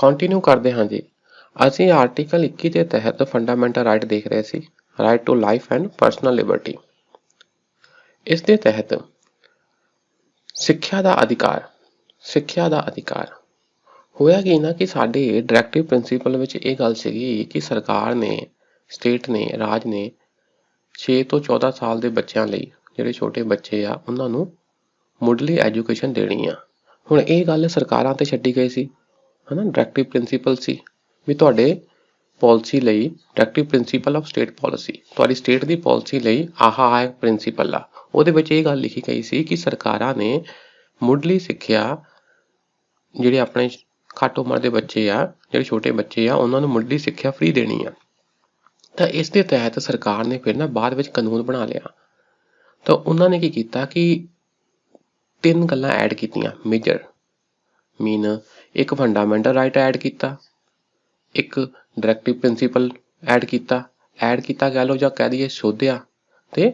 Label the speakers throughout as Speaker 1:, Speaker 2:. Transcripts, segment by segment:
Speaker 1: Continue ਕਰਦੇ ਹਾਂ ਜੀ। ਅਸੀਂ ਆਰਟੀਕਲ 21 ਦੇ ਤਹਿਤ ਫੰਡਾਮੈਂਟਲ ਰਾਈਟ ਦੇਖ ਰਹੇ ਸੀ, right to life and personal liberty. ਇਸ ਦੇ ਤਹਿਤ ਸਿੱਖਿਆ ਦਾ ਅਧਿਕਾਰ ਹੋਇਆ ਕਿ ਨਾ ਕਿ ਸਾਡੇ ਡਾਇਰੈਕਟਿਵ ਪ੍ਰਿੰਸੀਪਲ ਵਿੱਚ ਇਹ ਗੱਲ ਸੀਗੀ ਕਿ ਸਰਕਾਰ ਨੇ, ਸਟੇਟ ਨੇ, ਰਾਜ ਨੇ 6 ਤੋਂ 14 ਸਾਲ ਦੇ ਬੱਚਿਆਂ ਲਈ, ਜਿਹੜੇ ਛੋਟੇ ਬੱਚੇ ਆ ਉਹਨਾਂ ਨੂੰ ਮੁੱਢਲੀ ਐਜੂਕੇਸ਼ਨ ਦੇਣੀ ਆ। ਹੁਣ ਇਹ ਗੱਲ ਸਰਕਾਰਾਂ ਤੇ ਛੱਡੀ ਗਈ ਸੀ, ਹਨਾ। ਡਾਇਰੈਕਟਿਵ ਪ੍ਰਿੰਸੀਪਲ ਸੀ ਵੀ ਤੁਹਾਡੇ ਪਾਲਿਸੀ ਲਈ, directive principal of state policy, ਤੁਹਾਡੀ ਸਟੇਟ ਦੀ ਪਾਲਿਸੀ ਲਈ ਆਹ ਪ੍ਰਿੰਸੀਪਲ ਆ। ਉਹਦੇ ਵਿੱਚ ਇਹ ਗੱਲ ਲਿਖੀ ਗਈ ਸੀ ਕਿ ਸਰਕਾਰਾਂ ਨੇ ਮੁੱਢਲੀ ਸਿੱਖਿਆ, ਜਿਹੜੇ ਆਪਣੇ ਘੱਟ ਉਮਰ ਦੇ ਬੱਚੇ ਆ, ਜਿਹੜੇ ਛੋਟੇ ਬੱਚੇ ਆ, ਉਹਨਾਂ ਨੂੰ ਮੁੱਢਲੀ ਸਿੱਖਿਆ ਫ੍ਰੀ ਦੇਣੀ ਆ। ਤਾਂ ਇਸ ਦੇ ਤਹਿਤ ਸਰਕਾਰ ਨੇ ਫਿਰ ਨਾ ਬਾਅਦ ਵਿੱਚ ਕਾਨੂੰਨ ਬਣਾ ਲਿਆ। ਤਾਂ ਉਹਨਾਂ ਨੇ ਕੀ ਕੀਤਾ ਕਿ 3 ਗੱਲਾਂ ਐਡ ਕੀਤੀਆਂ ਮੇਜਰ, ਇੱਕ ਫੰਡਾਮੈਂਟਲ ਰਾਈਟ ਐਡ ਕੀਤਾ, ਇੱਕ ਡਾਇਰੈਕਟਿਵ ਪ੍ਰਿੰਸੀਪਲ ਐਡ ਕੀਤਾ ਕਹਿ ਲਓ ਜਾਂ ਕਹਿ ਦਈਏ ਸੋਧਿਆ, ਤੇ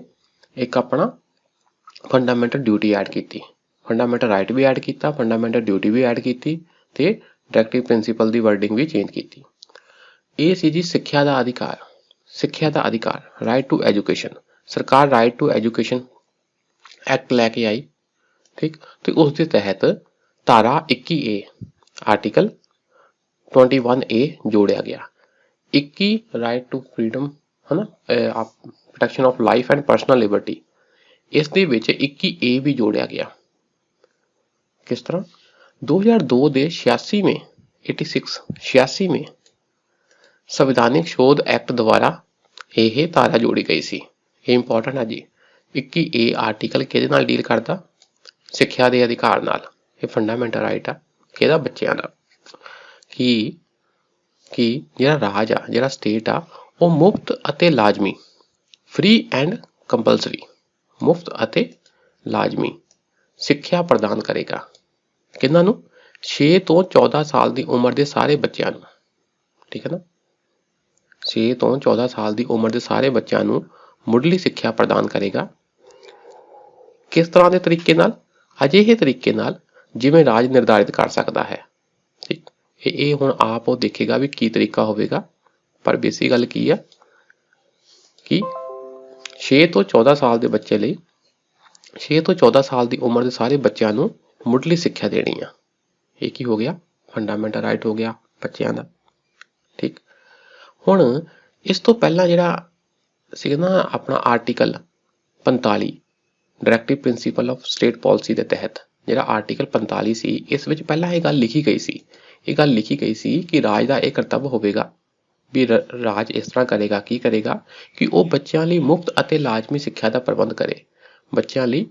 Speaker 1: ਇੱਕ ਆਪਣਾ ਫੰਡਾਮੈਂਟਲ ਡਿਊਟੀ ਐਡ ਕੀਤੀ। ਫੰਡਾਮੈਂਟਲ ਰਾਈਟ ਵੀ ਐਡ ਕੀਤਾ, ਫੰਡਾਮੈਂਟਲ ਡਿਊਟੀ ਵੀ ਐਡ ਕੀਤੀ ਤੇ ਡਾਇਰੈਕਟਿਵ ਪ੍ਰਿੰਸੀਪਲ ਦੀ ਵਰਡਿੰਗ ਵੀ ਚੇਂਜ ਕੀਤੀ। ਇਹ ਸੀ ਜੀ ਸਿੱਖਿਆ ਦਾ ਅਧਿਕਾਰ। Right to education. ਸਰਕਾਰ ਰਾਈਟ ਟੂ ਐਜੂਕੇਸ਼ਨ ਐਕਟ ਲੈ ਕੇ ਆਈ, ਠੀਕ। ਤੇ ਉਸ ਦੇ ਤਹਿਤ ਧਾਰਾ 21A ਆਰਟੀਕਲ 21A ਜੋੜਿਆ ਗਿਆ। 21 ਰਾਈਟ ਟੂ ਫਰੀडम, ਹਨਾ, protection of life and personal liberty, ਇਸ ਦੇ ਵਿੱਚ 21A ਵੀ ਜੋੜਿਆ ਗਿਆ। ਕਿਸ ਤਰ੍ਹਾਂ 2002 ਦੇ 86ਵੇਂ ਸੰਵਿਧਾਨਿਕ ਸ਼ੋਧ ਐਕਟ ਦੁਆਰਾ ਇਹ ਧਾਰਾ ਜੋੜੀ ਗਈ ਸੀ। ਇਹ ਇੰਪੋਰਟੈਂਟ ਹੈ ਜੀ। 21A ਆਰਟੀਕਲ ਕਿਹਦੇ ਨਾਲ ਡੀਲ ਕਰਦਾ? ਸਿੱਖਿਆ ਦੇ ਅਧਿਕਾਰ ਨਾਲ। ਇਹ ਫੰਡਾਮੈਂਟਲ ਰਾਈਟ ਆ ਕਿਹਦਾ? ਬੱਚਿਆਂ ਦਾ। ਕਿ ਜਿਹੜਾ ਰਾਜ ਆ, ਜਿਹੜਾ ਸਟੇਟ ਆ, ਉਹ ਮੁਫਤ ਅਤੇ ਲਾਜ਼ਮੀ, ਫ੍ਰੀ ਐਂਡ ਕੰਪਲਸਰੀ, ਮੁਫਤ ਅਤੇ ਲਾਜ਼ਮੀ ਸਿੱਖਿਆ ਪ੍ਰਦਾਨ ਕਰੇਗਾ। ਕਿਹਨਾਂ ਨੂੰ? 6 ਤੋਂ 14 ਸਾਲ ਦੀ ਉਮਰ ਦੇ ਸਾਰੇ ਬੱਚਿਆਂ ਨੂੰ, ਠੀਕ ਹੈ ਨਾ। 6 ਤੋਂ 14 ਸਾਲ ਦੀ ਉਮਰ ਦੇ ਸਾਰੇ ਬੱਚਿਆਂ ਨੂੰ ਮੁੱਢਲੀ ਸਿੱਖਿਆ ਪ੍ਰਦਾਨ ਕਰੇਗਾ। ਕਿਸ ਤਰ੍ਹਾਂ ਦੇ ਤਰੀਕੇ ਨਾਲ? ਅਜਿਹੇ ਤਰੀਕੇ ਨਾਲ ਜਿਵੇਂ ਰਾਜ ਨਿਰਧਾਰਿਤ ਕਰ ਸਕਦਾ ਹੈ, ਠੀਕ। ਇਹ ਹੁਣ ਆਪ ਉਹ ਦੇਖੇਗਾ ਵੀ ਕੀ ਤਰੀਕਾ ਹੋਵੇਗਾ, ਪਰ ਬੇਸਿਕ ਗੱਲ ਕੀ ਆ ਕਿ 6 ਤੋਂ 14 ਸਾਲ ਦੇ ਬੱਚੇ ਲਈ, 6 ਤੋਂ 14 ਸਾਲ ਦੀ ਉਮਰ ਦੇ ਸਾਰੇ ਬੱਚਿਆਂ ਨੂੰ ਮੁੱਢਲੀ ਸਿੱਖਿਆ ਦੇਣੀ ਆ। ਇਹ ਕੀ ਹੋ ਗਿਆ? ਫੰਡਾਮੈਂਟਲ ਰਾਈਟ ਹੋ ਗਿਆ ਬੱਚਿਆਂ ਦਾ, ਠੀਕ। ਹੁਣ ਇਸ ਤੋਂ ਪਹਿਲਾਂ ਜਿਹੜਾ ਸੀ ਨਾ ਆਪਣਾ article 45 directive principal of state policy ਦੇ ਤਹਿਤ ਜਿਹੜਾ ਆਰਟੀਕਲ 45 ਸੀ, ਇਸ ਵਿੱਚ ਪਹਿਲਾਂ ਇਹ ਗੱਲ ਲਿਖੀ ਗਈ ਸੀ ਕਿ ਰਾਜ ਦਾ ਇਹ ਕਰਤੱਵ ਹੋਵੇਗਾ ਵੀ ਰਾਜ ਇਸ ਤਰ੍ਹਾਂ ਕਰੇਗਾ, ਕੀ ਕਰੇਗਾ ਕਿ ਉਹ ਬੱਚਿਆਂ ਲਈ ਮੁਫਤ ਅਤੇ ਲਾਜ਼ਮੀ ਸਿੱਖਿਆ ਦਾ ਪ੍ਰਬੰਧ ਕਰੇ, ਬੱਚਿਆਂ ਲਈ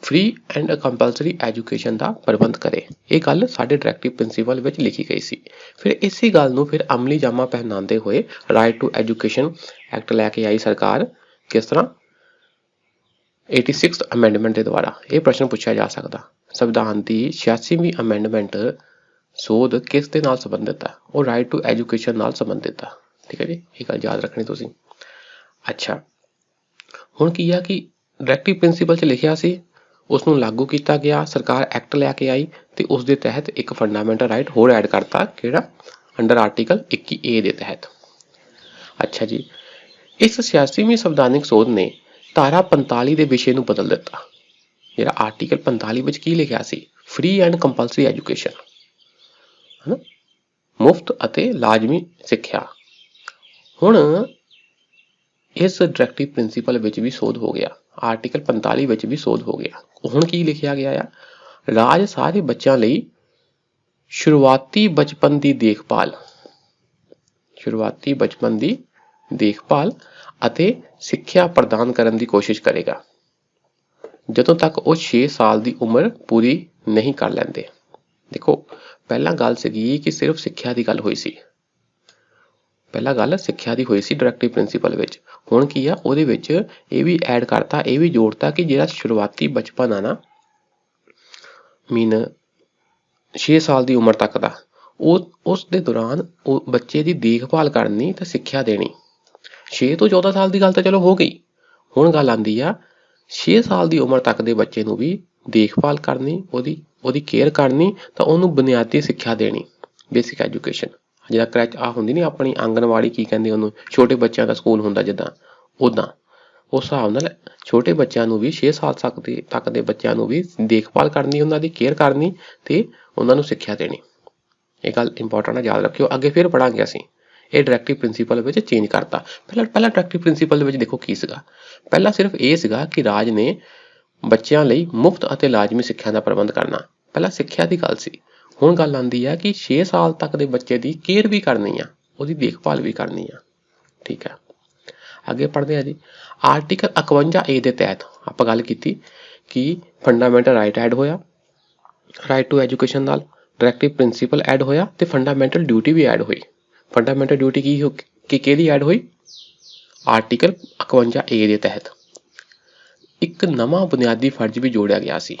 Speaker 1: ਫ੍ਰੀ ਐਂਡ ਕੰਪਲਸਰੀ ਐਜੂਕੇਸ਼ਨ ਦਾ ਪ੍ਰਬੰਧ ਕਰੇ। ਇਹ ਗੱਲ ਸਾਡੇ ਡਾਇਰੈਕਟਿਵ ਪ੍ਰਿੰਸੀਪਲ ਵਿੱਚ ਲਿਖੀ ਗਈ ਸੀ। ਫਿਰ ਇਸੇ ਗੱਲ ਨੂੰ ਫਿਰ ਅਮਲੀ ਜਾਮਾ ਪਹਿਨਾਉਂਦੇ ਹੋਏ ਰਾਈਟ ਟੂ ਐਜੂਕੇਸ਼ਨ ਐਕਟ ਲੈ ਕੇ ਆਈ ਸਰਕਾਰ। ਕਿਸ ਤਰ੍ਹਾਂ? 86th ਅਮੈਂਡਮੈਂਟ ਦੇ ਦੁਆਰਾ। ਇਹ ਪ੍ਰਸ਼ਨ ਪੁੱਛਿਆ ਜਾ ਸਕਦਾ, ਸੰਵਿਧਾਨ ਦੀ 86ਵੀਂ ਅਮੈਂਡਮੈਂਟ ਸੋਧ ਕਿਸ ਦੇ ਨਾਲ ਸੰਬੰਧਿਤ ਹੈ? ਉਹ ਰਾਈਟ ਟੂ ਐਜੂਕੇਸ਼ਨ ਨਾਲ ਸੰਬੰਧਿਤ ਹੈ, ਠੀਕ ਹੈ ਜੀ। ਇਹ ਗੱਲ ਯਾਦ ਰੱਖਣੀ ਤੁਸੀਂ। ਅੱਛਾ, ਹੁਣ ਕੀ ਆ ਕਿ ਡਾਇਰੈਕਟਿਵ ਪ੍ਰਿੰਸੀਪਲ 'ਚ ਲਿਖਿਆ ਸੀ, ਉਸ ਨੂੰ ਲਾਗੂ ਕੀਤਾ ਗਿਆ, ਸਰਕਾਰ ਐਕਟ ਲੈ ਕੇ ਆਈ ਤੇ ਉਸ ਦੇ ਤਹਿਤ ਇੱਕ ਫੰਡਾਮੈਂਟਲ ਰਾਈਟ ਹੋਰ ਐਡ ਕਰਤਾ, ਕਿਹੜਾ? ਅੰਡਰ ਆਰਟੀਕਲ 21A ਦੇ ਤਹਿਤ। ਅੱਛਾ ਜੀ, ਇਸ 86ਵੀਂ ਸੰਵਿਧਾਨਿਕ ਸੋਧ ਨੇ ਧਾਰਾ 45 ਦੇ ਵਿਸ਼ੇ ਨੂੰ ਬਦਲ ਦਿੱਤਾ। ਜਿਹੜਾ ਆਰਟੀਕਲ 45 ਵਿੱਚ ਕੀ ਲਿਖਿਆ ਸੀ? ਫ੍ਰੀ ਐਂਡ ਕੰਪਲਸਰੀ ਐਜੂਕੇਸ਼ਨ, ਹਨਾ, ਮੁਫਤ ਅਤੇ ਲਾਜ਼ਮੀ ਸਿੱਖਿਆ। ਹੁਣ ਇਸ ਡਾਇਰੈਕਟਿਵ ਪ੍ਰਿੰਸੀਪਲ ਵਿੱਚ ਵੀ ਸੋਧ ਹੋ ਗਿਆ, ਆਰਟੀਕਲ 45 ਵਿੱਚ ਵੀ ਸੋਧ ਹੋ ਗਿਆ। ਹੁਣ ਕੀ ਲਿਖਿਆ ਗਿਆ ਆ? ਰਾਜ ਸਾਰੇ ਬੱਚਿਆਂ ਲਈ ਸ਼ੁਰੂਆਤੀ ਬਚਪਨ ਦੀ ਦੇਖਭਾਲ ਅਤੇ ਸਿੱਖਿਆ ਪ੍ਰਦਾਨ ਕਰਨ ਦੀ ਕੋਸ਼ਿਸ਼ ਕਰੇਗਾ ਜਦੋਂ ਤੱਕ ਉਹ 6 ਸਾਲ ਦੀ ਉਮਰ ਪੂਰੀ ਨਹੀਂ ਕਰ ਲੈਂਦੇ। ਦੇਖੋ, ਪਹਿਲਾਂ ਗੱਲ ਸੀਗੀ ਕਿ ਸਿਰਫ ਸਿੱਖਿਆ ਦੀ ਗੱਲ ਹੋਈ ਸੀ, ਡਾਇਰੈਕਟਿਵ ਪ੍ਰਿੰਸੀਪਲ ਵਿੱਚ। ਹੁਣ ਕੀ ਆ ਉਹਦੇ ਵਿੱਚ ਇਹ ਵੀ ਐਡ ਕਰਤਾ, ਇਹ ਵੀ ਜੋੜਤਾ ਕਿ ਜਿਹੜਾ ਸ਼ੁਰੂਆਤੀ ਬਚਪਨ ਆ ਨਾ, 6 ਸਾਲ ਦੀ ਉਮਰ ਤੱਕ ਦਾ, ਉਸ ਦੇ ਦੌਰਾਨ ਉਹ ਬੱਚੇ ਦੀ ਦੇਖਭਾਲ ਕਰਨੀ ਤੇ ਸਿੱਖਿਆ ਦੇਣੀ। 6 ਤੋਂ 14 ਸਾਲ ਦੀ ਗੱਲ ਤਾਂ ਚਲੋ ਹੋ ਗਈ। ਹੁਣ ਗੱਲ ਆਉਂਦੀ ਆ 6 ਸਾਲ ਦੀ ਉਮਰ ਤੱਕ ਦੇ ਬੱਚੇ ਨੂੰ ਵੀ ਦੇਖਭਾਲ ਕਰਨੀ, ਉਹਦੀ ਕੇਅਰ ਕਰਨੀ, ਤਾਂ ਉਹਨੂੰ ਬੁਨਿਆਦੀ ਸਿੱਖਿਆ ਦੇਣੀ। Basic education. ਜਿਹੜਾ ਕਰੈਚ ਆ ਹੁੰਦੀ ਨਹੀਂ ਆਪਣੀ ਆਂਗਣਵਾੜੀ ਕੀ ਕਹਿੰਦੇ ਉਹਨੂੰ, ਛੋਟੇ ਬੱਚਿਆਂ ਦਾ ਸਕੂਲ ਹੁੰਦਾ ਜਿੱਦਾਂ, ਉੱਦਾਂ ਉਸ ਹਿਸਾਬ ਨਾਲ ਛੋਟੇ ਬੱਚਿਆਂ ਨੂੰ ਵੀ 6 ਸਾਲ ਤੱਕ ਦੇ ਬੱਚਿਆਂ ਨੂੰ ਵੀ ਦੇਖਭਾਲ ਕਰਨੀ, ਉਹਨਾਂ ਦੀ ਕੇਅਰ ਕਰਨੀ ਤੇ ਉਹਨਾਂ ਨੂੰ ਸਿੱਖਿਆ ਦੇਣੀ। ਇਹ ਗੱਲ ਇੰਪੋਰਟੈਂਟ ਹੈ, ਯਾਦ ਰੱਖਿਓ। ਅੱਗੇ ਫਿਰ ਪੜਾਂਗੇ ਅਸੀਂ। ਇਹ ਡਾਇਰੈਕਟਿਵ ਪ੍ਰਿੰਸੀਪਲ ਵਿੱਚ ਚੇਂਜ ਕਰਤਾ। ਪਹਿਲਾਂ ਡਾਇਰੈਕਟਿਵ ਪ੍ਰਿੰਸੀਪਲ ਦੇ ਵਿੱਚ ਦੇਖੋ ਕੀ ਸੀਗਾ। ਪਹਿਲਾਂ ਸਿਰਫ ਇਹ ਸੀਗਾ ਕਿ ਰਾਜ ਨੇ ਬੱਚਿਆਂ ਲਈ ਮੁਫਤ ਅਤੇ ਲਾਜ਼ਮੀ ਸਿੱਖਿਆ ਦਾ ਪ੍ਰਬੰਧ ਕਰਨਾ। ਪਹਿਲਾਂ ਸਿੱਖਿਆ ਦੀ ਗੱਲ ਸੀ। ਹੁਣ ਗੱਲ ਆਉਂਦੀ ਆ ਕਿ 6 ਸਾਲ ਤੱਕ ਦੇ ਬੱਚੇ ਦੀ ਕੇਅਰ ਵੀ ਕਰਨੀ ਆ, ਉਹਦੀ ਦੇਖਭਾਲ ਵੀ ਕਰਨੀ ਆ। ਠੀਕ ਹੈ, ਅੱਗੇ ਪੜ੍ਹਦੇ ਆ ਜੀ। ਆਰਟੀਕਲ 51A ਦੇ ਤਹਿਤ ਆਪਾਂ ਗੱਲ ਕੀਤੀ ਕਿ ਫੰਡਾਮੈਂਟਲ ਰਾਈਟ ਐਡ ਹੋਇਆ, ਰਾਈਟ ਟੂ ਐਜੂਕੇਸ਼ਨ ਨਾਲ ਡਾਇਰੈਕਟਿਵ ਪ੍ਰਿੰਸੀਪਲ ਐਡ ਹੋਇਆ ਤੇ ਫੰਡਾਮੈਂਟਲ ਡਿਊਟੀ ਵੀ ਐਡ ਹੋਈ। ਫੰਡਾਮੈਂਟਲ ਡਿਊਟੀ ਕਿਹਦੀ ਐਡ ਹੋਈ? ਆਰਟੀਕਲ 51A ਦੇ ਤਹਿਤ ਇੱਕ ਨਵਾਂ ਬੁਨਿਆਦੀ ਫਰਜ਼ ਵੀ ਜੋੜਿਆ ਗਿਆ ਸੀ।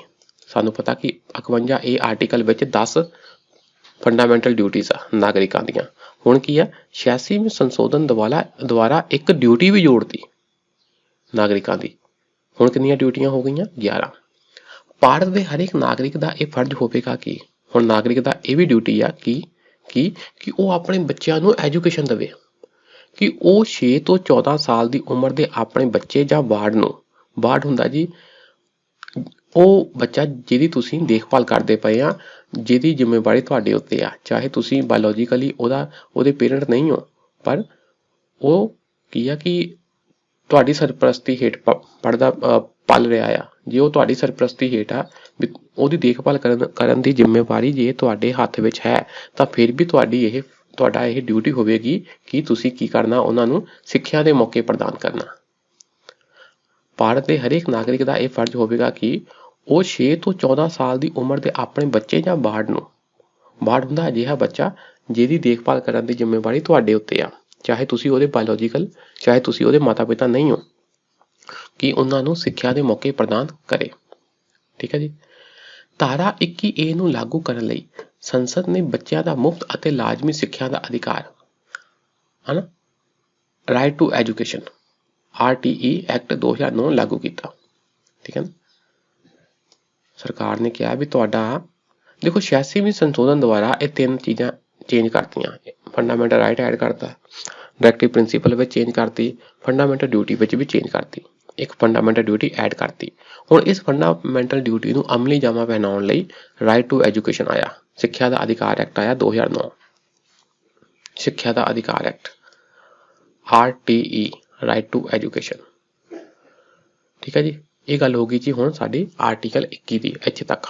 Speaker 1: ਸਾਨੂੰ ਪਤਾ ਕਿ 51A ਆਰਟੀਕਲ ਵਿੱਚ 10 ਫੰਡਾਮੈਂਟਲ ਡਿਊਟੀਜ਼ ਆ ਨਾਗਰਿਕਾਂ ਦੀਆਂ। ਹੁਣ ਕੀ ਆ, 86ਵੇਂ ਸੰਸ਼ੋਧਨ ਦੁਆਰਾ ਇੱਕ ਡਿਊਟੀ ਵੀ ਜੋੜਤੀ ਨਾਗਰਿਕਾਂ ਦੀ। ਹੁਣ ਕਿੰਨੀਆਂ ਡਿਊਟੀਆਂ ਹੋ ਗਈਆਂ? 11। ਭਾਰਤ ਦੇ ਹਰੇਕ ਨਾਗਰਿਕ ਦਾ ਇਹ ਫਰਜ਼ ਹੋਵੇਗਾ ਕਿ ਹੁਣ ਨਾਗਰਿਕ ਦਾ ਇਹ ਵੀ ਡਿਊਟੀ ਆ ਕਿ ਉਹ ਆਪਣੇ ਬੱਚਿਆਂ ਨੂੰ ਐਜੂਕੇਸ਼ਨ ਦੇਵੇ, ਕਿ ਉਹ 6 ਤੋਂ 14 ਸਾਲ ਦੀ ਉਮਰ ਦੇ ਆਪਣੇ ਬੱਚੇ ਜਾਂ ਵਾਰਡ ਨੂੰ, ਵਾਰਡ ਹੁੰਦਾ ਜੀ ਉਹ ਬੱਚਾ ਜਿਹਦੀ ਤੁਸੀਂ ਦੇਖਭਾਲ ਕਰਦੇ ਪਏ ਆ, ਜਿਹਦੀ ਜ਼ਿੰਮੇਵਾਰੀ ਤੁਹਾਡੇ ਉੱਤੇ ਆ, ਚਾਹੇ ਤੁਸੀਂ ਬਾਇਓਲੋਜੀਕਲੀ ਉਹਦੇ ਪੇਰੈਂਟ ਨਹੀਂ ਹੋ, ਪਰ ਉਹ ਕੀ ਆ ਕਿ ਤੁਹਾਡੀ ਸਰਪ੍ਰਸਤੀ ਹੇਠ ਪਲ ਰਿਹਾ ਆ। ਜੇ ਉਹ ਤੁਹਾਡੀ ਸਰਪ੍ਰਸਤੀ ਹੇਠ ਆ, ਉਹਦੀ ਦੇਖਭਾਲ ਕਰਨ ਦੀ ਜ਼ਿੰਮੇਵਾਰੀ ਜੇ ਤੁਹਾਡੇ ਹੱਥ ਵਿੱਚ ਹੈ ਤਾਂ ਫਿਰ ਵੀ ਤੁਹਾਡਾ ਇਹ ਡਿਊਟੀ ਹੋਵੇਗੀ ਕਿ ਤੁਸੀਂ ਕੀ ਕਰਨਾ, ਉਹਨਾਂ ਨੂੰ ਸਿੱਖਿਆ ਦੇ ਮੌਕੇ ਪ੍ਰਦਾਨ ਕਰਨਾ। ਭਾਰਤ ਦੇ ਹਰੇਕ ਨਾਗਰਿਕ ਦਾ ਇਹ ਫਰਜ਼ ਹੋਵੇਗਾ ਕਿ ਉਹ 6 ਤੋਂ 14 ਸਾਲ ਦੀ ਉਮਰ ਦੇ ਆਪਣੇ ਬੱਚੇ ਜਾਂ ਵਾਰਡ ਨੂੰ, ਵਾਰਡ ਹੁੰਦਾ ਅਜਿਹਾ ਬੱਚਾ ਜਿਹਦੀ ਦੇਖਭਾਲ ਕਰਨ ਦੀ ਜ਼ਿੰਮੇਵਾਰੀ ਤੁਹਾਡੇ ਉੱਤੇ ਆ, ਚਾਹੇ ਤੁਸੀਂ ਉਹਦੇ ਬਾਇਓਲੋਜੀਕਲ, ਚਾਹੇ ਤੁਸੀਂ ਉਹਦੇ ਮਾਤਾ ਪਿਤਾ ਨਹੀਂ ਹੋ, ਕਿ ਉਹਨਾਂ ਨੂੰ ਸਿੱਖਿਆ ਦੇ ਮੌਕੇ ਪ੍ਰਦਾਨ ਕਰੇ। ਠੀਕ ਹੈ ਜੀ। ਧਾਰਾ 21A ਨੂੰ ਲਾਗੂ ਕਰਨ ਲਈ ਸੰਸਦ ਨੇ ਬੱਚਿਆਂ ਦਾ ਮੁਫਤ ਅਤੇ ਲਾਜ਼ਮੀ ਸਿੱਖਿਆ ਦਾ ਅਧਿਕਾਰ, ਹਨਾ, right to education RTE act 2009 ਲਾਗੂ ਕੀਤਾ। ਠੀਕ ਹੈ ਨਾ। ਸਰਕਾਰ ਨੇ ਕਿਹਾ ਵੀ ਤੁਹਾਡਾ ਦੇਖੋ 86ਵੀਂ ਸੰਸ਼ੋਧਨ ਦੁਆਰਾ ਇਹ 3 ਚੀਜ਼ਾਂ ਚੇਂਜ ਕਰਤੀਆਂ। ਫੰਡਾਮੈਂਟਲ ਰਾਈਟ ਐਡ ਕਰਤਾ, ਡਾਇਰੈਕਟਿਵ ਪ੍ਰਿੰਸੀਪਲ ਵਿੱਚ ਚੇਂਜ ਕਰਤੀ, ਫੰਡਾਮੈਂਟਲ ਡਿਊਟੀ ਵਿੱਚ ਵੀ ਚੇਂਜ ਕਰਤੀ, ਇੱਕ ਫੰਡਾਮੈਂਟਲ ਡਿਊਟੀ ਐਡ ਕਰਤੀ। ਹੁਣ ਇਸ ਫੰਡਾਮੈਂਟਲ ਡਿਊਟੀ ਨੂੰ ਅਮਲੀ ਜਾਮਾ ਪਹਿਨਾਉਣ ਲਈ ਰਾਈਟ ਟੂ ਐਜੂਕੇਸ਼ਨ ਆਇਆ, ਸਿੱਖਿਆ ਦਾ ਅਧਿਕਾਰ ਐਕਟ ਆਇਆ 2009, ਸਿੱਖਿਆ ਦਾ ਅਧਿਕਾਰ act RTE right to education. ਠੀਕ ਹੈ ਜੀ। ਇਹ ਗੱਲ ਹੋ ਗਈ ਜੀ ਹੁਣ ਸਾਡੀ ਆਰਟੀਕਲ 21 ਦੀ, ਇੱਥੇ ਤੱਕ।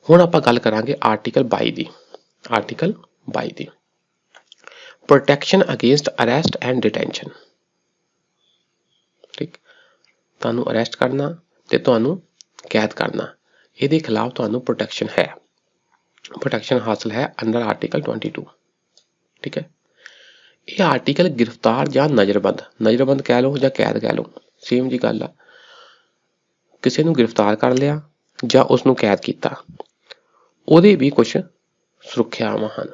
Speaker 1: ਹੁਣ ਆਪਾਂ ਗੱਲ ਕਰਾਂਗੇ article 22 the. Article 22 the protection against arrest and detention. ਠੀਕ, ਤੁਹਾਨੂੰ ਅਰੈਸਟ ਕਰਨਾ ਤੇ ਤੁਹਾਨੂੰ ਕੈਦ ਕਰਨਾ, ਇਹਦੇ ਖਿਲਾਫ ਤੁਹਾਨੂੰ ਪ੍ਰੋਟੈਕਸ਼ਨ ਹੈ, ਪ੍ਰੋਟੈਕਸ਼ਨ ਹਾਸਲ ਹੈ ਅੰਡਰ ਆਰਟੀਕਲ 22। ਠੀਕ ਹੈ। ਇਹ ਆਰਟੀਕਲ ਗ੍ਰਿਫਤਾਰ ਜਾਂ ਨਜ਼ਰਬੰਦ ਕਹਿ ਲਓ ਜਾਂ ਕੈਦ ਕਹਿ ਲਓ, ਸੇਮ ਜੀ ਗੱਲ ਆ। ਕਿਸੇ ਨੂੰ ਗ੍ਰਿਫਤਾਰ ਕਰ ਲਿਆ ਜਾਂ ਉਸਨੂੰ ਕੈਦ ਕੀਤਾ, ਉਹਦੇ ਵੀ ਕੁਝ ਸੁਰੱਖਿਆਵਾਂ ਹਨ।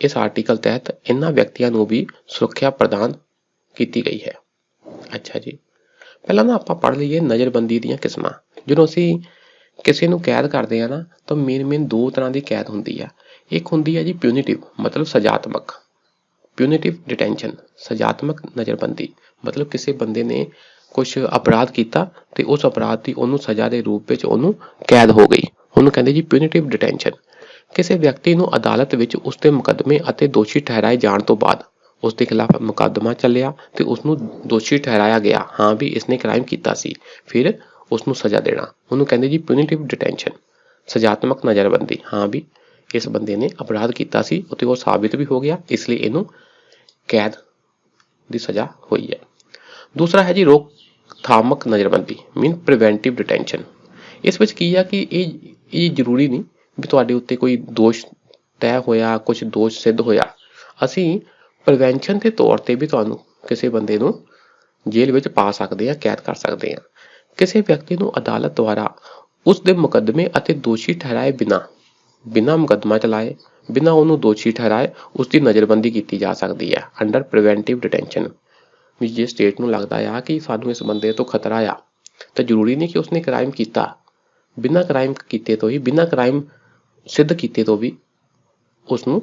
Speaker 1: ਇਸ ਆਰਟੀਕਲ ਤਹਿਤ ਇਹਨਾਂ ਵਿਅਕਤੀਆਂ ਨੂੰ ਵੀ ਸੁਰੱਖਿਆ ਪ੍ਰਦਾਨ ਕੀਤੀ ਗਈ ਹੈ। ਅੱਛਾ ਜੀ, ਪਹਿਲਾਂ ਨਾ ਆਪਾਂ ਪੜ੍ਹ ਲਈਏ ਨਜ਼ਰਬੰਦੀ ਦੀਆਂ ਕਿਸਮਾਂ। ਜਦੋਂ ਅਸੀਂ ਕਿਸੇ ਨੂੰ ਕੈਦ ਕਰਦੇ ਆ ਨਾ, ਤਾਂ ਮੇਨ 2 ਤਰ੍ਹਾਂ ਦੀ ਕੈਦ ਹੁੰਦੀ ਆ। ਇੱਕ ਹੁੰਦੀ ਹੈ ਜੀ ਪਿਊਨਿਟਿਵ, ਮਤਲਬ ਸਜ਼ਾਤਮਕ, ਪਿਊਨਿਟਿਵ ਡਿਟੈਂਸ਼ਨ, ਸਜ਼ਾਤਮਕ ਨਜ਼ਰਬੰਦੀ, ਮਤਲਬ ਕਿਸੇ ਬੰਦੇ ਨੇ ਕੁਛ ਅਪਰਾਧ ਕੀਤਾ ਤੇ ਉਸ ਅਪਰਾਧ ਦੀ ਉਹਨੂੰ ਸਜ਼ਾ ਦੇ ਰੂਪ ਵਿੱਚ ਉਹਨੂੰ ਕੈਦ ਹੋ ਗਈ, ਉਹਨੂੰ ਕਹਿੰਦੇ ਜੀ ਪਿਊਨਿਟਿਵ ਡਿਟੈਂਸ਼ਨ। ਕਿਸੇ ਵਿਅਕਤੀ ਨੂੰ ਅਦਾਲਤ ਵਿੱਚ ਉਸਦੇ ਮੁਕੱਦਮੇ ਅਤੇ ਦੋਸ਼ੀ ਠਹਿਰਾਏ ਜਾਣ ਤੋਂ ਬਾਅਦ ਉਸਦੇ ਖਿਲਾਫ ਮੁਕੱਦਮਾ ਚੱਲਿਆ ਤੇ ਉਸਨੂੰ ਦੋਸ਼ੀ ਠਹਿਰਾਇਆ ਗਿਆ, ਹਾਂ ਵੀ ਇਸਨੇ ਕ੍ਰਾਈਮ ਕੀਤਾ ਸੀ, ਫਿਰ ਉਸਨੂੰ ਸਜ਼ਾ ਦੇਣਾ, ਉਹਨੂੰ ਕਹਿੰਦੇ ਜੀ ਪਿਊਨਿਟਿਵ ਡਿਟੈਂਸ਼ਨ, ਸਜ਼ਾਤਮਕ ਨਜ਼ਰਬੰਦੀ। ਹਾਂ ਵੀ ਇਸ ਬੰਦੇ ਨੇ ਅਪਰਾਧ ਕੀਤਾ ਸੀ ਅਤੇ ਉਹ ਸਾਬਿਤ ਵੀ ਹੋ ਗਿਆ, ਇਸ ਲਈ ਇਹਨੂੰ ਕੈਦ ਦੀ ਸਜ਼ਾ ਹੋਈ ਹੈ। ਦੂਸਰਾ ਹੈ ਜੀ ਰੋਕਥਾਮਕ ਨਜ਼ਰਬੰਦੀ, ਮੀਨ ਪ੍ਰੀਵੈਂਟਿਵ ਡਿਟੈਂਸ਼ਨ। ਇਸ ਵਿੱਚ ਕੀ ਆ ਕਿ ਇਹ ਜ਼ਰੂਰੀ ਨਹੀਂ ਵੀ ਤੁਹਾਡੇ ਉੱਤੇ ਕੋਈ ਦੋਸ਼ ਤੈਅ ਹੋਇਆ, ਕੁਝ ਦੋਸ਼ ਸਿੱਧ ਹੋਇਆ, ਅਸੀਂ ਪ੍ਰੀਵੈਂਸ਼ਨ ਦੇ ਤੌਰ ਤੇ ਵੀ ਤੁਹਾਨੂੰ ਕਿਸੇ ਬੰਦੇ ਨੂੰ ਜੇਲ੍ਹ ਵਿੱਚ ਪਾ ਸਕਦੇ ਹਾਂ, ਕੈਦ ਕਰ ਸਕਦੇ ਹਾਂ। ਕਿਸੇ ਵਿਅਕਤੀ ਨੂੰ ਅਦਾਲਤ ਦੁਆਰਾ ਉਸ ਦੇ ਮੁਕੱਦਮੇ ਅਤੇ ਦੋਸ਼ੀ ਠਹਿਰਾਏ ਬਿਨਾਂ ਮੁਕੱਦਮਾ ਚਲਾਏ, ਬਿਨਾਂ ਉਹਨੂੰ ਦੋਸ਼ੀ ਠਹਿਰਾਏ ਉਸ ਦੀ ਨਜ਼ਰਬੰਦੀ ਕੀਤੀ ਜਾ ਸਕਦੀ ਹੈ ਅੰਡਰ ਪ੍ਰੀਵੈਂਟਿਵ ਡਿਟੈਂਸ਼ਨ। ਵੀ ਜੇ ਸਟੇਟ ਨੂੰ ਲੱਗਦਾ ਆ ਕਿ ਸਾਨੂੰ ਇਸ ਬੰਦੇ ਤੋਂ ਖਤਰਾ ਆ, ਤਾਂ ਜ਼ਰੂਰੀ ਨਹੀਂ ਕਿ ਉਸਨੇ ਕ੍ਰਾਈਮ ਕੀਤਾ, ਬਿਨਾਂ ਕ੍ਰਾਈਮ ਕੀਤੇ ਤੋਂ ਹੀ, ਬਿਨਾਂ ਕ੍ਰਾਈਮ ਸਿੱਧ ਕੀਤੇ ਤੋਂ ਵੀ उसनूं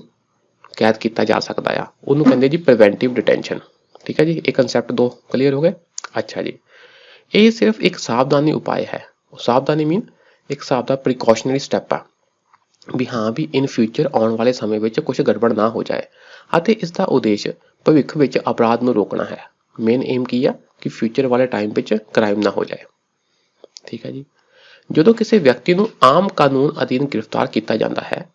Speaker 1: कैद किया जा सकता है, उन्होंने कहते जी प्रिवेंटिव डिटेंशन। ठीक है जी, ये कंसैप्ट दो क्लीयर हो गए। अच्छा जी, ये सिर्फ एक सावधानी उपाय है। सावधानी मीन एक हिसाब का प्रिकॉशनरी स्टैप है भी हाँ भी इन फ्यूचर आने वाले समय में कुछ गड़बड़ ना हो जाए। ਅਤੇ ਇਸ ਦਾ ਉਦੇਸ਼ ਭਵਿੱਖ ਵਿੱਚ ਅਪਰਾਧ ਨੂੰ ਰੋਕਣਾ ਹੈ। ਮੇਨ ਏਮ ਕੀ ਆ ਕਿ ਫਿਊਚਰ ਵਾਲੇ ਟਾਈਮ ਵਿੱਚ ਕ੍ਰਾਈਮ ਨਾ ਹੋ ਜਾਏ। ਠੀਕ ਹੈ ਜੀ, ਜਦੋਂ ਕਿਸੇ ਵਿਅਕਤੀ ਨੂੰ ਆਮ ਕਾਨੂੰਨ ਅਧੀਨ ਗ੍ਰਿਫਤਾਰ ਕੀਤਾ ਜਾਂਦਾ ਹੈ